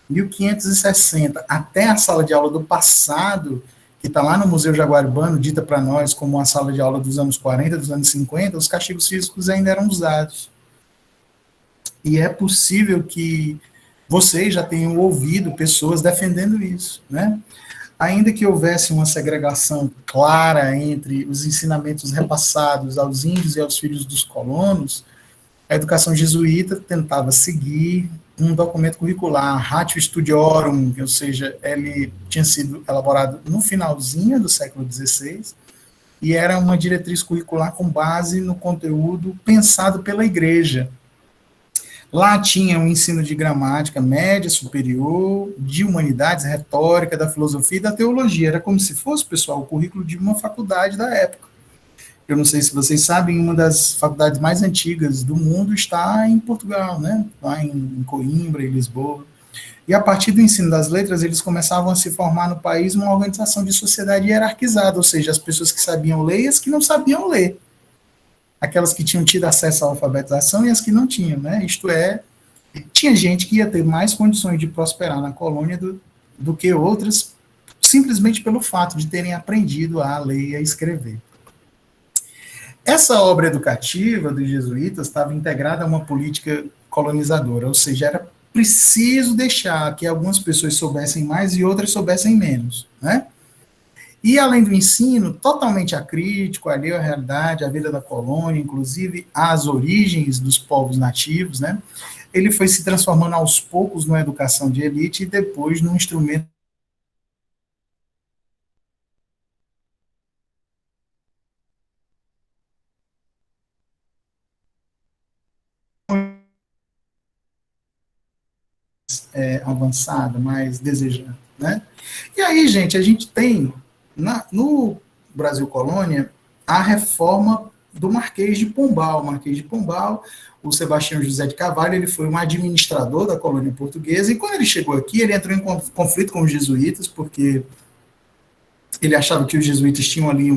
1560, até a sala de aula do passado, que está lá no Museu Jaguaribano, dita para nós como a sala de aula dos anos 40, dos anos 50, os castigos físicos ainda eram usados. E é possível que vocês já tenham ouvido pessoas defendendo isso, né? Ainda que houvesse uma segregação clara entre os ensinamentos repassados aos índios e aos filhos dos colonos, a educação jesuíta tentava seguir um documento curricular, Ratio Studiorum, ou seja, ele tinha sido elaborado no finalzinho do século XVI, e era uma diretriz curricular com base no conteúdo pensado pela igreja. Lá tinha um ensino de gramática média, superior, de humanidades, retórica, da filosofia e da teologia. Era como se fosse, pessoal, o currículo de uma faculdade da época. Eu não sei se vocês sabem, uma das faculdades mais antigas do mundo está em Portugal, né? Lá em Coimbra, em Lisboa. E a partir do ensino das letras, eles começavam a se formar no país uma organização de sociedade hierarquizada, ou seja, as pessoas que sabiam ler e as que não sabiam ler. Aquelas que tinham tido acesso à alfabetização e as que não tinham, né? Isto é, tinha gente que ia ter mais condições de prosperar na colônia do que outras, simplesmente pelo fato de terem aprendido a ler e a escrever. Essa obra educativa dos jesuítas estava integrada a uma política colonizadora, ou seja, era preciso deixar que algumas pessoas soubessem mais e outras soubessem menos, né? E além do ensino totalmente acrítico, alheio à realidade, à vida da colônia, inclusive às origens dos povos nativos, né? Ele foi se transformando aos poucos numa educação de elite e depois num instrumento avançada, mais desejada, né? E aí, gente, a gente tem no Brasil Colônia a reforma do Marquês de Pombal. O Marquês de Pombal, o Sebastião José de Carvalho, ele foi um administrador da colônia portuguesa, e quando ele chegou aqui, ele entrou em conflito com os jesuítas, porque ele achava que os jesuítas tinham ali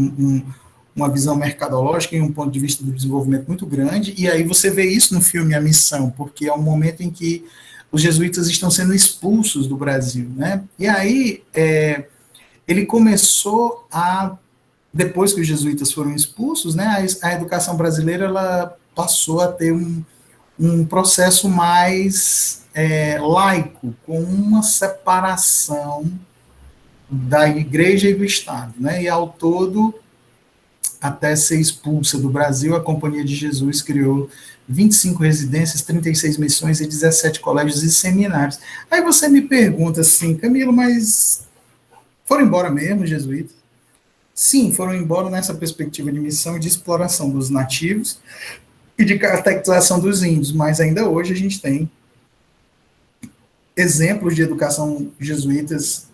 uma visão mercadológica e um ponto de vista do desenvolvimento muito grande, e aí você vê isso no filme A Missão, porque é um momento em que os jesuítas estão sendo expulsos do Brasil, né? E aí ele começou a, depois que os jesuítas foram expulsos, né, a educação brasileira ela passou a ter um processo mais laico, com uma separação da igreja e do Estado, né? E ao todo, até ser expulsa do Brasil, a Companhia de Jesus criou 25 residências, 36 missões e 17 colégios e seminários. Aí você me pergunta assim, Camilo, mas foram embora mesmo os jesuítas? Sim, foram embora nessa perspectiva de missão e de exploração dos nativos e de catequização dos índios, mas ainda hoje a gente tem exemplos de educação jesuítas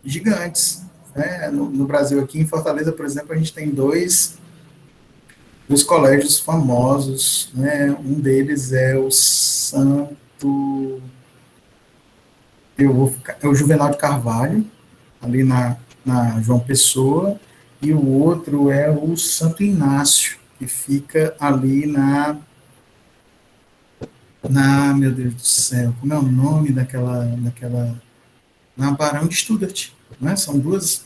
gigantes, né? No Brasil, aqui em Fortaleza, por exemplo, a gente tem dois colégios famosos, né? Um deles é o é o Juvenal de Carvalho, ali na João Pessoa, e o outro é o Santo Inácio, que fica ali meu Deus do céu, como é o nome na Barão de Stuttgart, né? São duas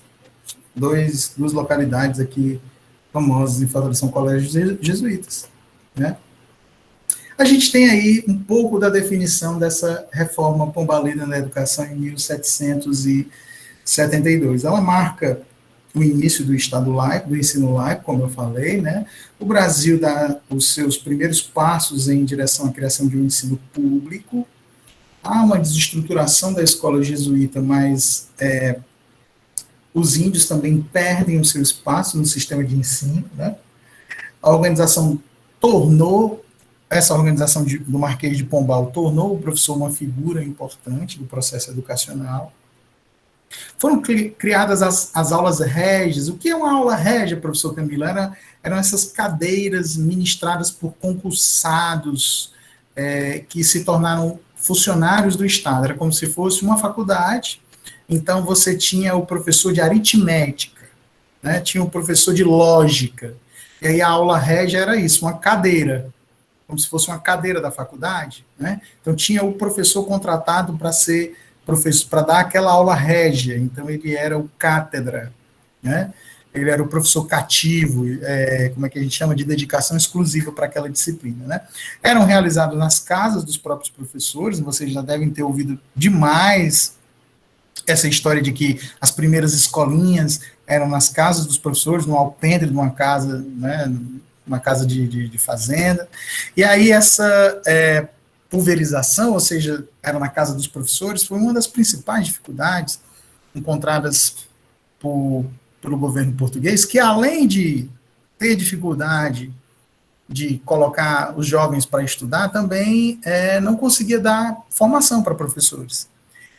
localidades aqui famosas em Fortaleza, são colégios jesuítas, né? A gente tem aí um pouco da definição dessa reforma pombalina na educação em 1772. Ela marca o início do Estado laico, do ensino laico, como eu falei, né? O Brasil dá os seus primeiros passos em direção à criação de um ensino público. Há uma desestruturação da escola jesuíta, mas os índios também perdem o seu espaço no sistema de ensino, né? A organização essa organização do Marquês de Pombal tornou o professor uma figura importante do processo educacional. Foram criadas as aulas régias. O que é uma aula régia, professor Camilo? Eram essas cadeiras ministradas por concursados que se tornaram funcionários do Estado. Era como se fosse uma faculdade. Então, você tinha o professor de aritmética, né? Tinha o professor de lógica. E aí a aula régia era isso, uma cadeira, como se fosse uma cadeira da faculdade, né? Então, tinha o professor contratado para ser professor, para dar aquela aula régia. Então, ele era o cátedra, né? Ele era o professor cativo, como é que a gente chama, de dedicação exclusiva para aquela disciplina, né? Eram realizados nas casas dos próprios professores, vocês já devem ter ouvido demais essa história de que as primeiras escolinhas eram nas casas dos professores, no alpendre de uma casa, né, uma casa de fazenda, e aí essa pulverização, ou seja, era na casa dos professores, foi uma das principais dificuldades encontradas pelo governo português, que além de ter dificuldade de colocar os jovens para estudar, também não conseguia dar formação para professores.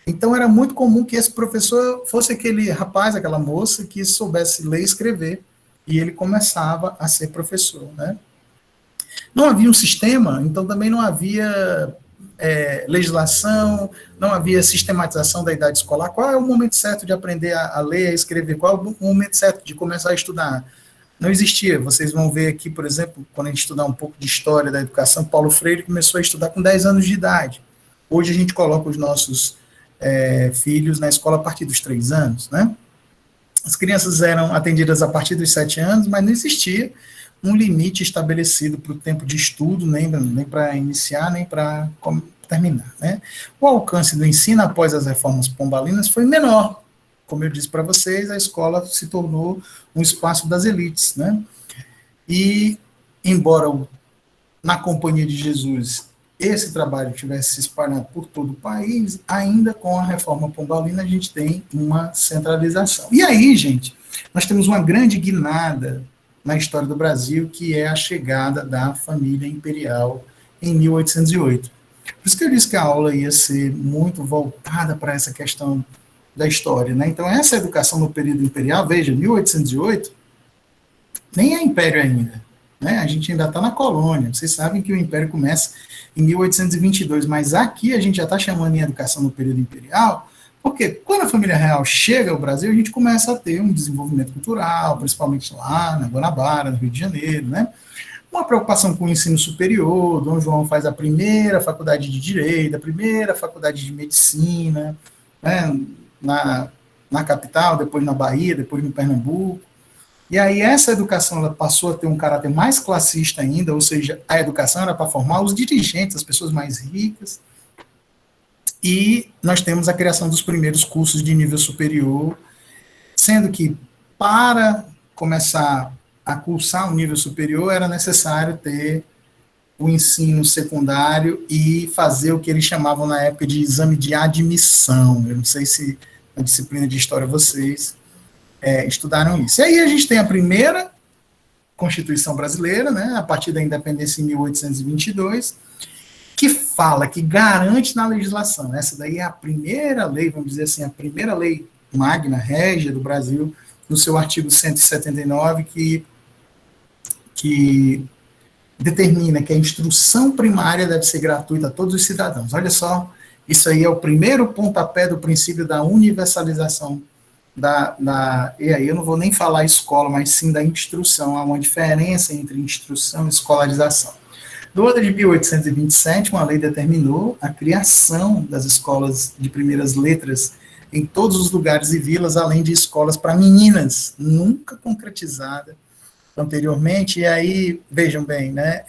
Então, era muito comum que esse professor fosse aquele rapaz, aquela moça, que soubesse ler e escrever, e ele começava a ser professor, né? Não havia um sistema, então também não havia legislação, não havia sistematização da idade escolar. Qual é o momento certo de aprender a ler, a escrever? Qual é o momento certo de começar a estudar? Não existia. Vocês vão ver aqui, por exemplo, quando a gente estudar um pouco de história da educação, Paulo Freire começou a estudar com 10 anos de idade. Hoje a gente coloca os nossos filhos na escola a partir dos 3 anos, né? As crianças eram atendidas a partir dos 7 anos, mas não existia um limite estabelecido para o tempo de estudo, nem para iniciar, nem para terminar, né? O alcance do ensino após as reformas pombalinas foi menor. Como eu disse para vocês, a escola se tornou um espaço das elites, né? E, embora na Companhia de Jesus esse trabalho tivesse se espalhado por todo o país, ainda com a reforma pombalina a gente tem uma centralização. E aí, gente, nós temos uma grande guinada na história do Brasil, que é a chegada da família imperial em 1808. Por isso que eu disse que a aula ia ser muito voltada para essa questão da história, né? Então, essa educação no período imperial, veja, 1808, nem é império ainda, né? A gente ainda está na colônia. Vocês sabem que o império começa em 1822, mas aqui a gente já está chamando em educação no período imperial, porque quando a família real chega ao Brasil, a gente começa a ter um desenvolvimento cultural, principalmente lá na Guanabara, no Rio de Janeiro, né? Uma preocupação com o ensino superior. Dom João faz a primeira faculdade de Direito, a primeira faculdade de Medicina, né? Na capital, depois na Bahia, depois no Pernambuco. E aí essa educação ela passou a ter um caráter mais classista ainda, ou seja, a educação era para formar os dirigentes, as pessoas mais ricas. E nós temos a criação dos primeiros cursos de nível superior, sendo que para começar a cursar o nível superior era necessário ter o ensino secundário e fazer o que eles chamavam na época de exame de admissão. Eu não sei se na disciplina de história vocês estudaram isso. E aí a gente tem a primeira Constituição brasileira, né, a partir da independência em 1822, que fala, que garante na legislação. Essa daí é a primeira lei, vamos dizer assim, a primeira lei magna, régia do Brasil, no seu artigo 179, que determina que a instrução primária deve ser gratuita a todos os cidadãos. Olha só, isso aí é o primeiro pontapé do princípio da universalização e aí eu não vou nem falar escola, mas sim da instrução. Há uma diferença entre instrução e escolarização. No ano de 1827, uma lei determinou a criação das escolas de primeiras letras em todos os lugares e vilas, além de escolas para meninas, nunca concretizada anteriormente. E aí, vejam bem, né,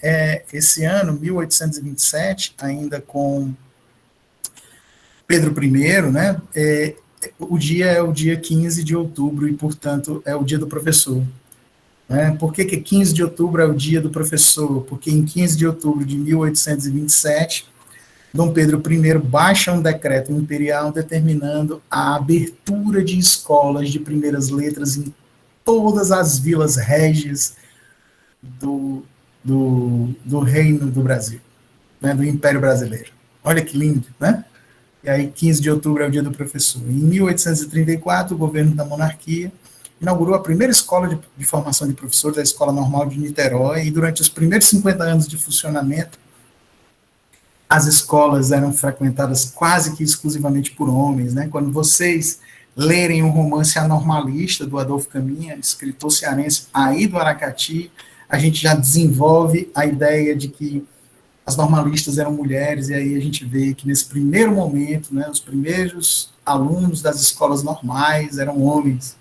esse ano, 1827, ainda com Pedro I, né, o dia é o dia 15 de outubro e, portanto, é o dia do professor. Né? Por que 15 de outubro é o dia do professor? Porque em 15 de outubro de 1827, Dom Pedro I baixa um decreto imperial determinando a abertura de escolas de primeiras letras em todas as vilas régias do Reino do Brasil, né, do Império Brasileiro. Olha que lindo, né? E aí 15 de outubro é o dia do professor. Em 1834, o governo da monarquia inaugurou a primeira escola de formação de professores, a Escola Normal de Niterói, e durante os primeiros 50 anos de funcionamento, as escolas eram frequentadas quase que exclusivamente por homens, né? Quando vocês lerem um romance anormalista do Adolfo Caminha, escritor cearense aí do Aracati, a gente já desenvolve a ideia de que as normalistas eram mulheres, e aí a gente vê que nesse primeiro momento, né, os primeiros alunos das escolas normais eram homens.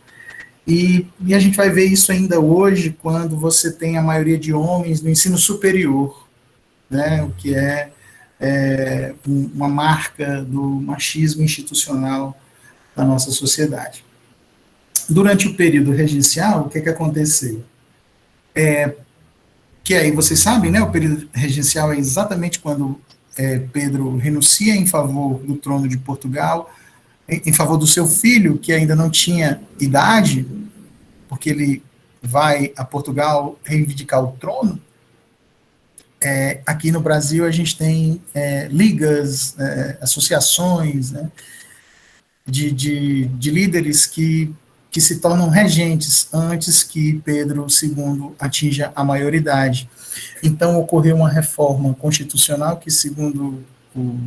E a gente vai ver isso ainda hoje, quando você tem a maioria de homens no ensino superior, né, o que é uma marca do machismo institucional da nossa sociedade. Durante o período regencial, o que aconteceu? Que aí vocês sabem, né, o período regencial é exatamente quando Pedro renuncia em favor do trono de Portugal, em favor do seu filho, que ainda não tinha idade, porque ele vai a Portugal reivindicar o trono. Aqui no Brasil a gente tem ligas, associações, né, de líderes que se tornam regentes antes que Pedro II atinja a maioridade. Então, ocorreu uma reforma constitucional que, segundo o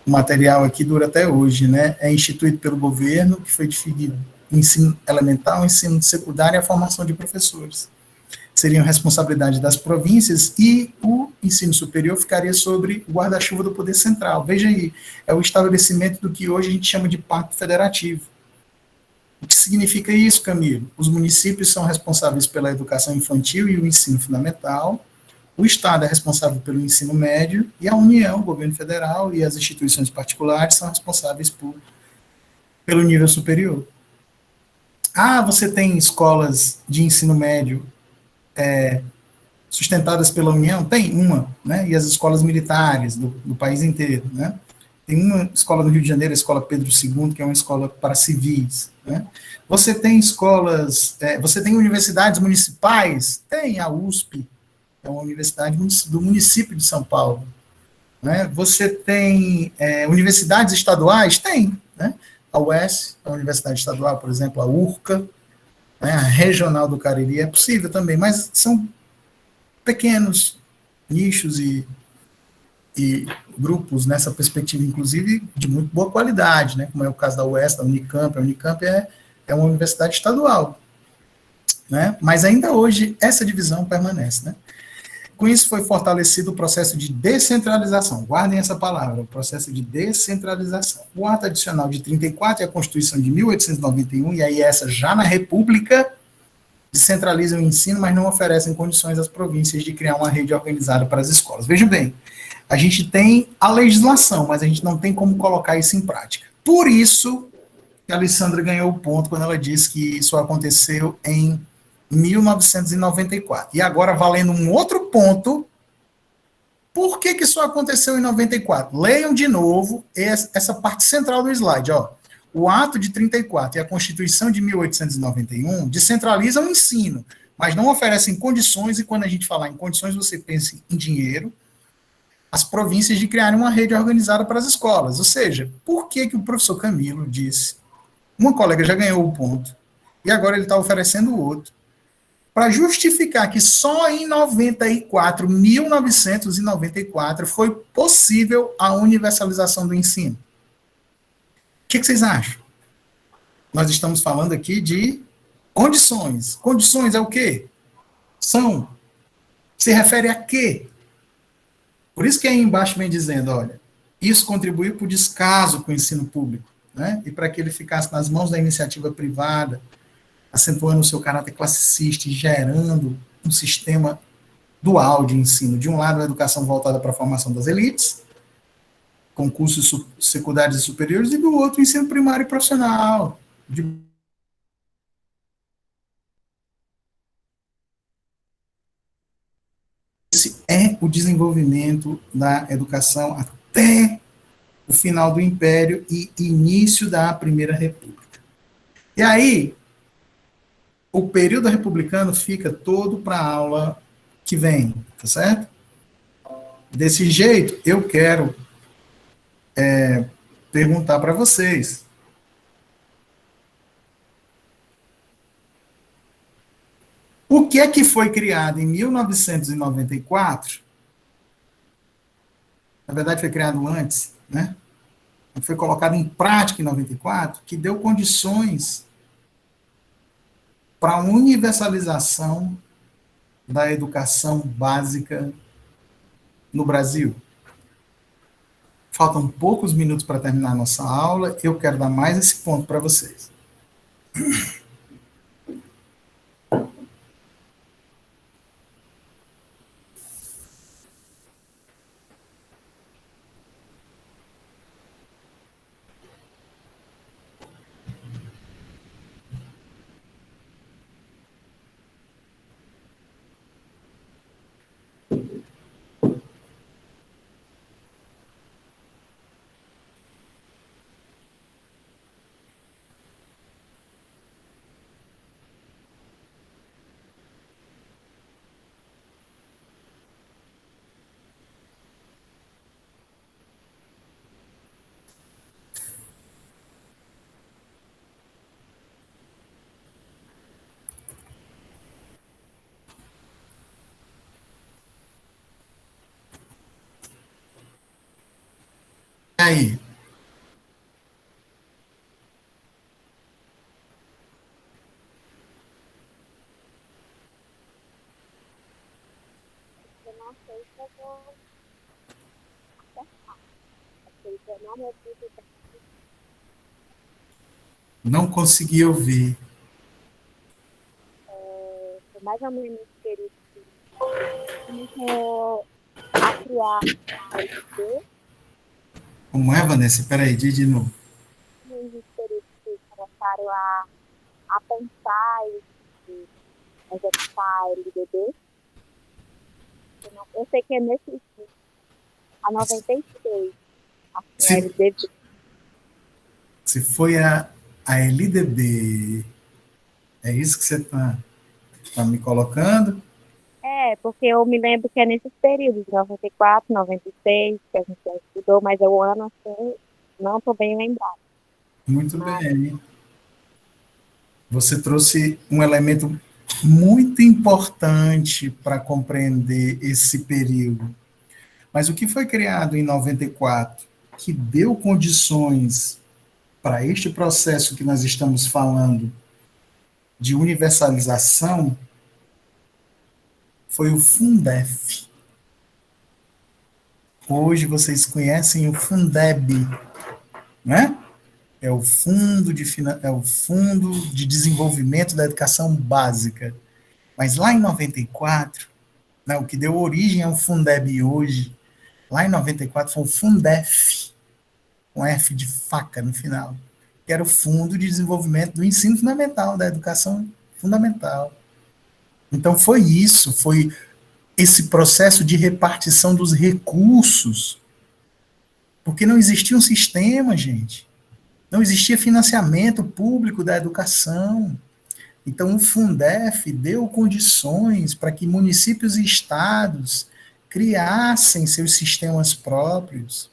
material aqui, dura até hoje, né? É instituído pelo governo, que foi definido ensino elemental, ensino secundário e a formação de professores. Seriam responsabilidade das províncias, e o ensino superior ficaria sobre o guarda-chuva do poder central. Veja aí, é o estabelecimento do que hoje a gente chama de pacto federativo. O que significa isso, Camilo? Os municípios são responsáveis pela educação infantil e o ensino fundamental, o Estado é responsável pelo ensino médio, e a União, o governo federal e as instituições particulares são responsáveis pelo nível superior. Ah, você tem escolas de ensino médio sustentadas pela União? Tem uma, né? E as escolas militares do país inteiro, né? Tem uma escola no Rio de Janeiro, a Escola Pedro II, que é uma escola para civis, né? Você tem escolas, você tem universidades municipais? Tem a USP, é uma universidade do município de São Paulo, né? Você tem universidades estaduais? Tem, né? A UES, a Universidade Estadual, por exemplo, a URCA, né? A Regional do Cariri é possível também, mas são pequenos nichos e grupos nessa perspectiva, inclusive, de muito boa qualidade, né? Como é o caso da UES, da Unicamp. A Unicamp é uma universidade estadual, né? Mas ainda hoje essa divisão permanece, né? Com isso foi fortalecido o processo de descentralização. Guardem essa palavra, o processo de descentralização. O ato adicional de 34 e a Constituição de 1891, e aí essa já na República, descentralizam o ensino, mas não oferecem condições às províncias de criar uma rede organizada para as escolas. Vejam bem, a gente tem a legislação, mas a gente não tem como colocar isso em prática. Por isso que a Alessandra ganhou o ponto quando ela disse que isso aconteceu em 1994. E agora, valendo um outro ponto, por que isso aconteceu em 94? Leiam de novo essa parte central do slide. Ó. O ato de 34 e a Constituição de 1891 descentralizam o ensino, mas não oferecem condições, e quando a gente falar em condições, você pensa em dinheiro, as províncias de criarem uma rede organizada para as escolas. Ou seja, por que o professor Camilo disse, uma colega já ganhou o ponto, e agora ele está oferecendo o outro, para justificar que só em 94, 1994, foi possível a universalização do ensino. O que vocês acham? Nós estamos falando aqui de condições. Condições é o quê? São. Se refere a quê? Por isso que aí embaixo vem dizendo, olha, isso contribuiu para o descaso com o ensino público, né? E para que ele ficasse nas mãos da iniciativa privada, acentuando o seu caráter classicista e gerando um sistema dual de ensino. De um lado, a educação voltada para a formação das elites, com cursos secundários e superiores, e do outro, o ensino primário e profissional. Esse é o desenvolvimento da educação até o final do Império e início da Primeira República. E aí, o período republicano fica todo para a aula que vem, tá certo? Desse jeito, eu quero perguntar para vocês. O que é que foi criado em 1994? Na verdade, foi criado antes, né? Foi colocado em prática em 94, que deu condições para a universalização da educação básica no Brasil. Faltam poucos minutos para terminar a nossa aula, eu quero dar mais esse ponto para vocês. E aí? Eu não sei se eu vou acertar. Porque eu não repito. Não consegui ouvir. Foi mais ou menos nesse período que começou a criar a LGD, Como é, Vanessa? Peraí, diz de novo. nesse período que começaram a pensar e executar a LGD. Eu sei que é nesse a 96, acho que é a Se, LGD. se foi a LDB, é isso que você está me colocando? É, porque eu me lembro que é nesses períodos, 94, 96, que a gente já estudou, mas é o ano assim, não estou bem lembrado. Muito Mas bem. Você trouxe um elemento muito importante para compreender esse período. Mas o que foi criado em 94, que deu condições para este processo que nós estamos falando de universalização, foi o Fundef. Hoje vocês conhecem o Fundeb, né? É o Fundo de Desenvolvimento da Educação Básica. Mas lá em 94, né, o que deu origem ao Fundeb hoje, lá em 94 foi o Fundef, com F de faca no final, que era o Fundo de Desenvolvimento do Ensino Fundamental, da Educação Fundamental. Então foi isso, foi esse processo de repartição dos recursos, porque não existia um sistema, gente. Não existia financiamento público da educação. Então, o Fundef deu condições para que municípios e estados criassem seus sistemas próprios,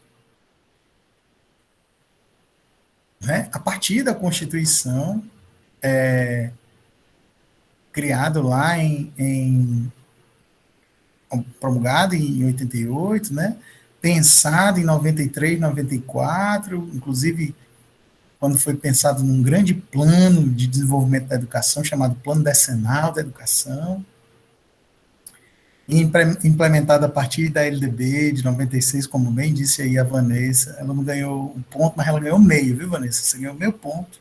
né? A partir da Constituição, criado lá promulgado em 88, né? Pensado em 93, 94, inclusive quando foi pensado num grande plano de desenvolvimento da educação, chamado Plano Decenal da Educação, e implementado a partir da LDB de 96, como bem disse aí a Vanessa. Ela não ganhou um ponto, mas ela ganhou meio, viu, Vanessa? Você ganhou meio ponto.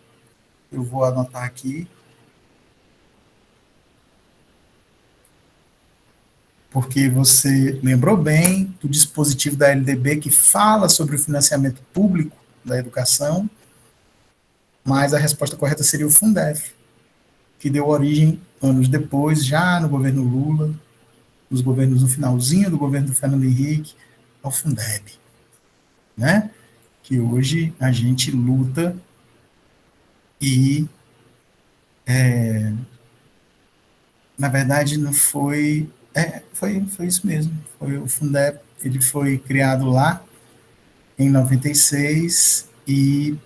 Eu vou anotar aqui. Porque você lembrou bem do dispositivo da LDB que fala sobre o financiamento público da educação, mas a resposta correta seria o Fundef, que deu origem, anos depois, já no governo Lula, nos governos no finalzinho do governo do Fernando Henrique, ao Fundeb, né? Que hoje a gente luta e, na verdade, não foi... foi isso mesmo. Foi o Fundeb, ele foi criado lá em 96 e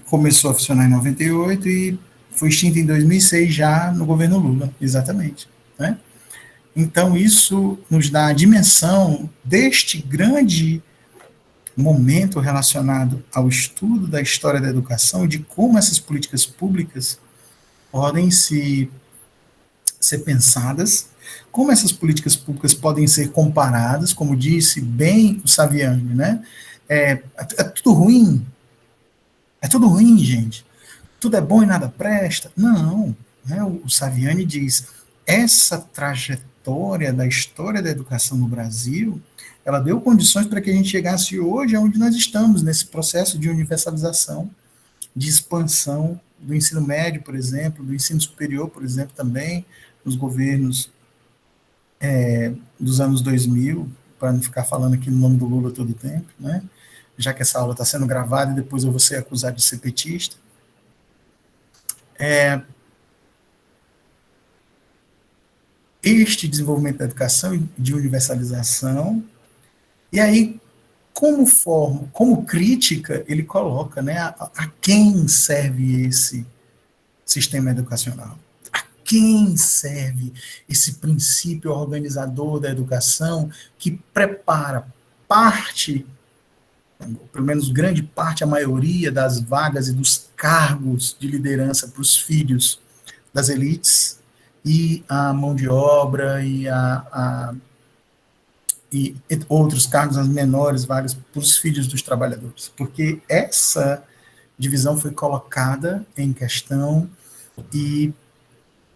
começou a funcionar em 98 e foi extinto em 2006 já no governo Lula, exatamente, né? Então isso nos dá a dimensão deste grande momento relacionado ao estudo da história da educação e de como essas políticas públicas podem ser pensadas, como essas políticas públicas podem ser comparadas, como disse bem o Saviani, né? É tudo ruim, é tudo ruim, gente. Tudo é bom e nada presta. Não, né? O Saviani diz, essa trajetória da história da educação no Brasil, ela deu condições para que a gente chegasse hoje aonde nós estamos, nesse processo de universalização, de expansão do ensino médio, por exemplo, do ensino superior, por exemplo, também, nos governos dos anos 2000, para não ficar falando aqui no nome do Lula todo o tempo, né? Já que essa aula está sendo gravada e depois eu vou ser acusado de ser petista. Este desenvolvimento da educação e de universalização, e aí, como crítica, ele coloca, né, a quem serve esse sistema educacional? A quem serve esse princípio organizador da educação que prepara parte, pelo menos grande parte, a maioria das vagas e dos cargos de liderança para os filhos das elites, e a mão de obra e e outros cargos, as menores vagas para os filhos dos trabalhadores, porque essa divisão foi colocada em questão e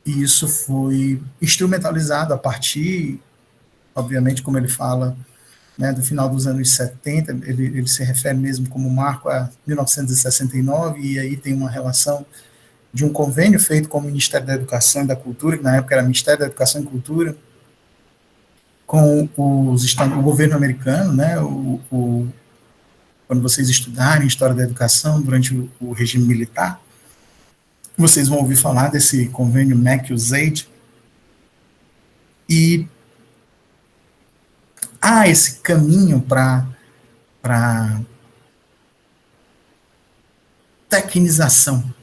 isso foi instrumentalizado a partir, obviamente, como ele fala, né, do final dos anos 70, ele se refere mesmo como marco a 1969, e aí tem uma relação de um convênio feito com o Ministério da Educação e da Cultura, que na época era Ministério da Educação e Cultura, com o governo americano, né, quando vocês estudarem História da Educação durante o regime militar, vocês vão ouvir falar desse convênio MAC-USAID, e há esse caminho para tecnização,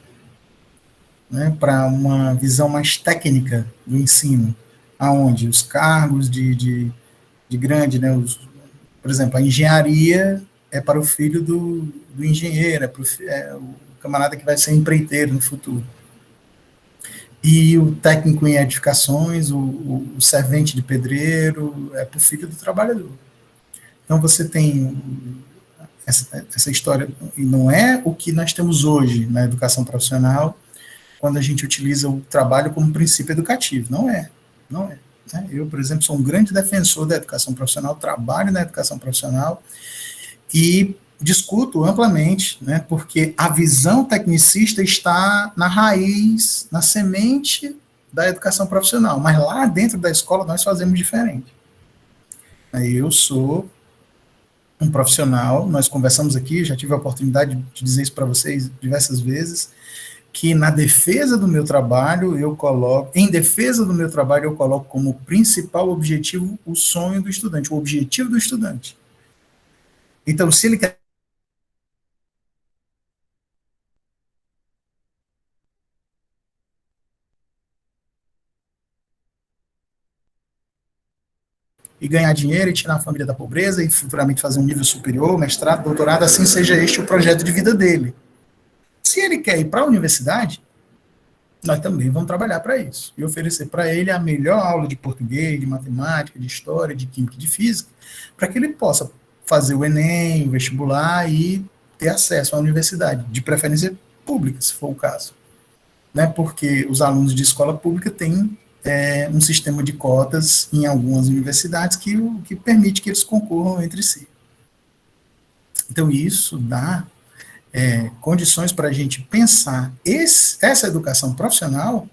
né, para uma visão mais técnica do ensino, aonde os cargos de grande, né, por exemplo, a engenharia é para o filho do engenheiro, o camarada que vai ser empreiteiro no futuro. E o técnico em edificações, o servente de pedreiro, é para o filho do trabalhador. Então você tem essa história, e não é o que nós temos hoje na educação profissional, quando a gente utiliza o trabalho como princípio educativo. Não é. Não é. Né? Eu, por exemplo, sou um grande defensor da educação profissional, trabalho na educação profissional e discuto amplamente, né, porque a visão tecnicista está na raiz, na semente da educação profissional, mas lá dentro da escola nós fazemos diferente. Eu sou um profissional, nós conversamos aqui, já tive a oportunidade de dizer isso para vocês diversas vezes, que na defesa do meu trabalho, em defesa do meu trabalho, eu coloco como principal objetivo o sonho do estudante, o objetivo do estudante. Então, se ele quer e ganhar dinheiro e tirar a família da pobreza e futuramente fazer um nível superior, mestrado, doutorado, assim seja este o projeto de vida dele. Se ele quer ir para a universidade, nós também vamos trabalhar para isso e oferecer para ele a melhor aula de português, de matemática, de história, de química e de física, para que ele possa fazer o Enem, o vestibular e ter acesso à universidade, de preferência pública, se for o caso. Né? Porque os alunos de escola pública têm um sistema de cotas em algumas universidades que permite que eles concorram entre si. Então, isso dá condições para a gente pensar essa educação profissional,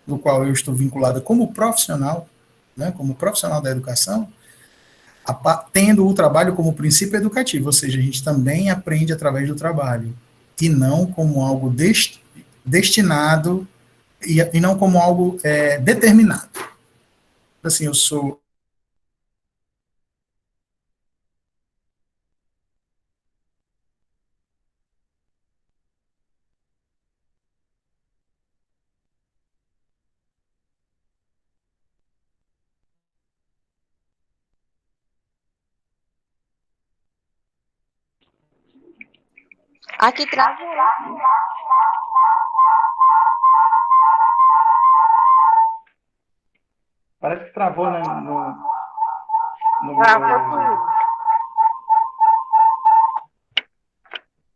no qual eu estou vinculada como profissional, né, como profissional da educação, tendo o trabalho como princípio educativo, ou seja, a gente também aprende através do trabalho, e não como algo destinado, e não como algo determinado. Assim, eu sou... Aqui travou. Parece que travou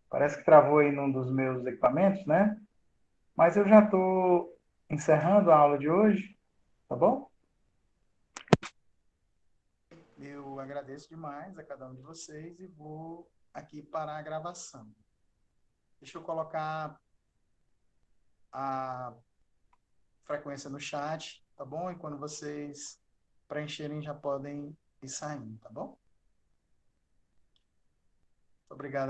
Parece que travou aí num dos meus equipamentos, né? Mas eu já estou encerrando a aula de hoje, tá bom? Eu agradeço demais a cada um de vocês e vou aqui parar a gravação. Deixa eu colocar a frequência no chat, tá bom? E quando vocês preencherem, já podem ir saindo, tá bom? Muito obrigado.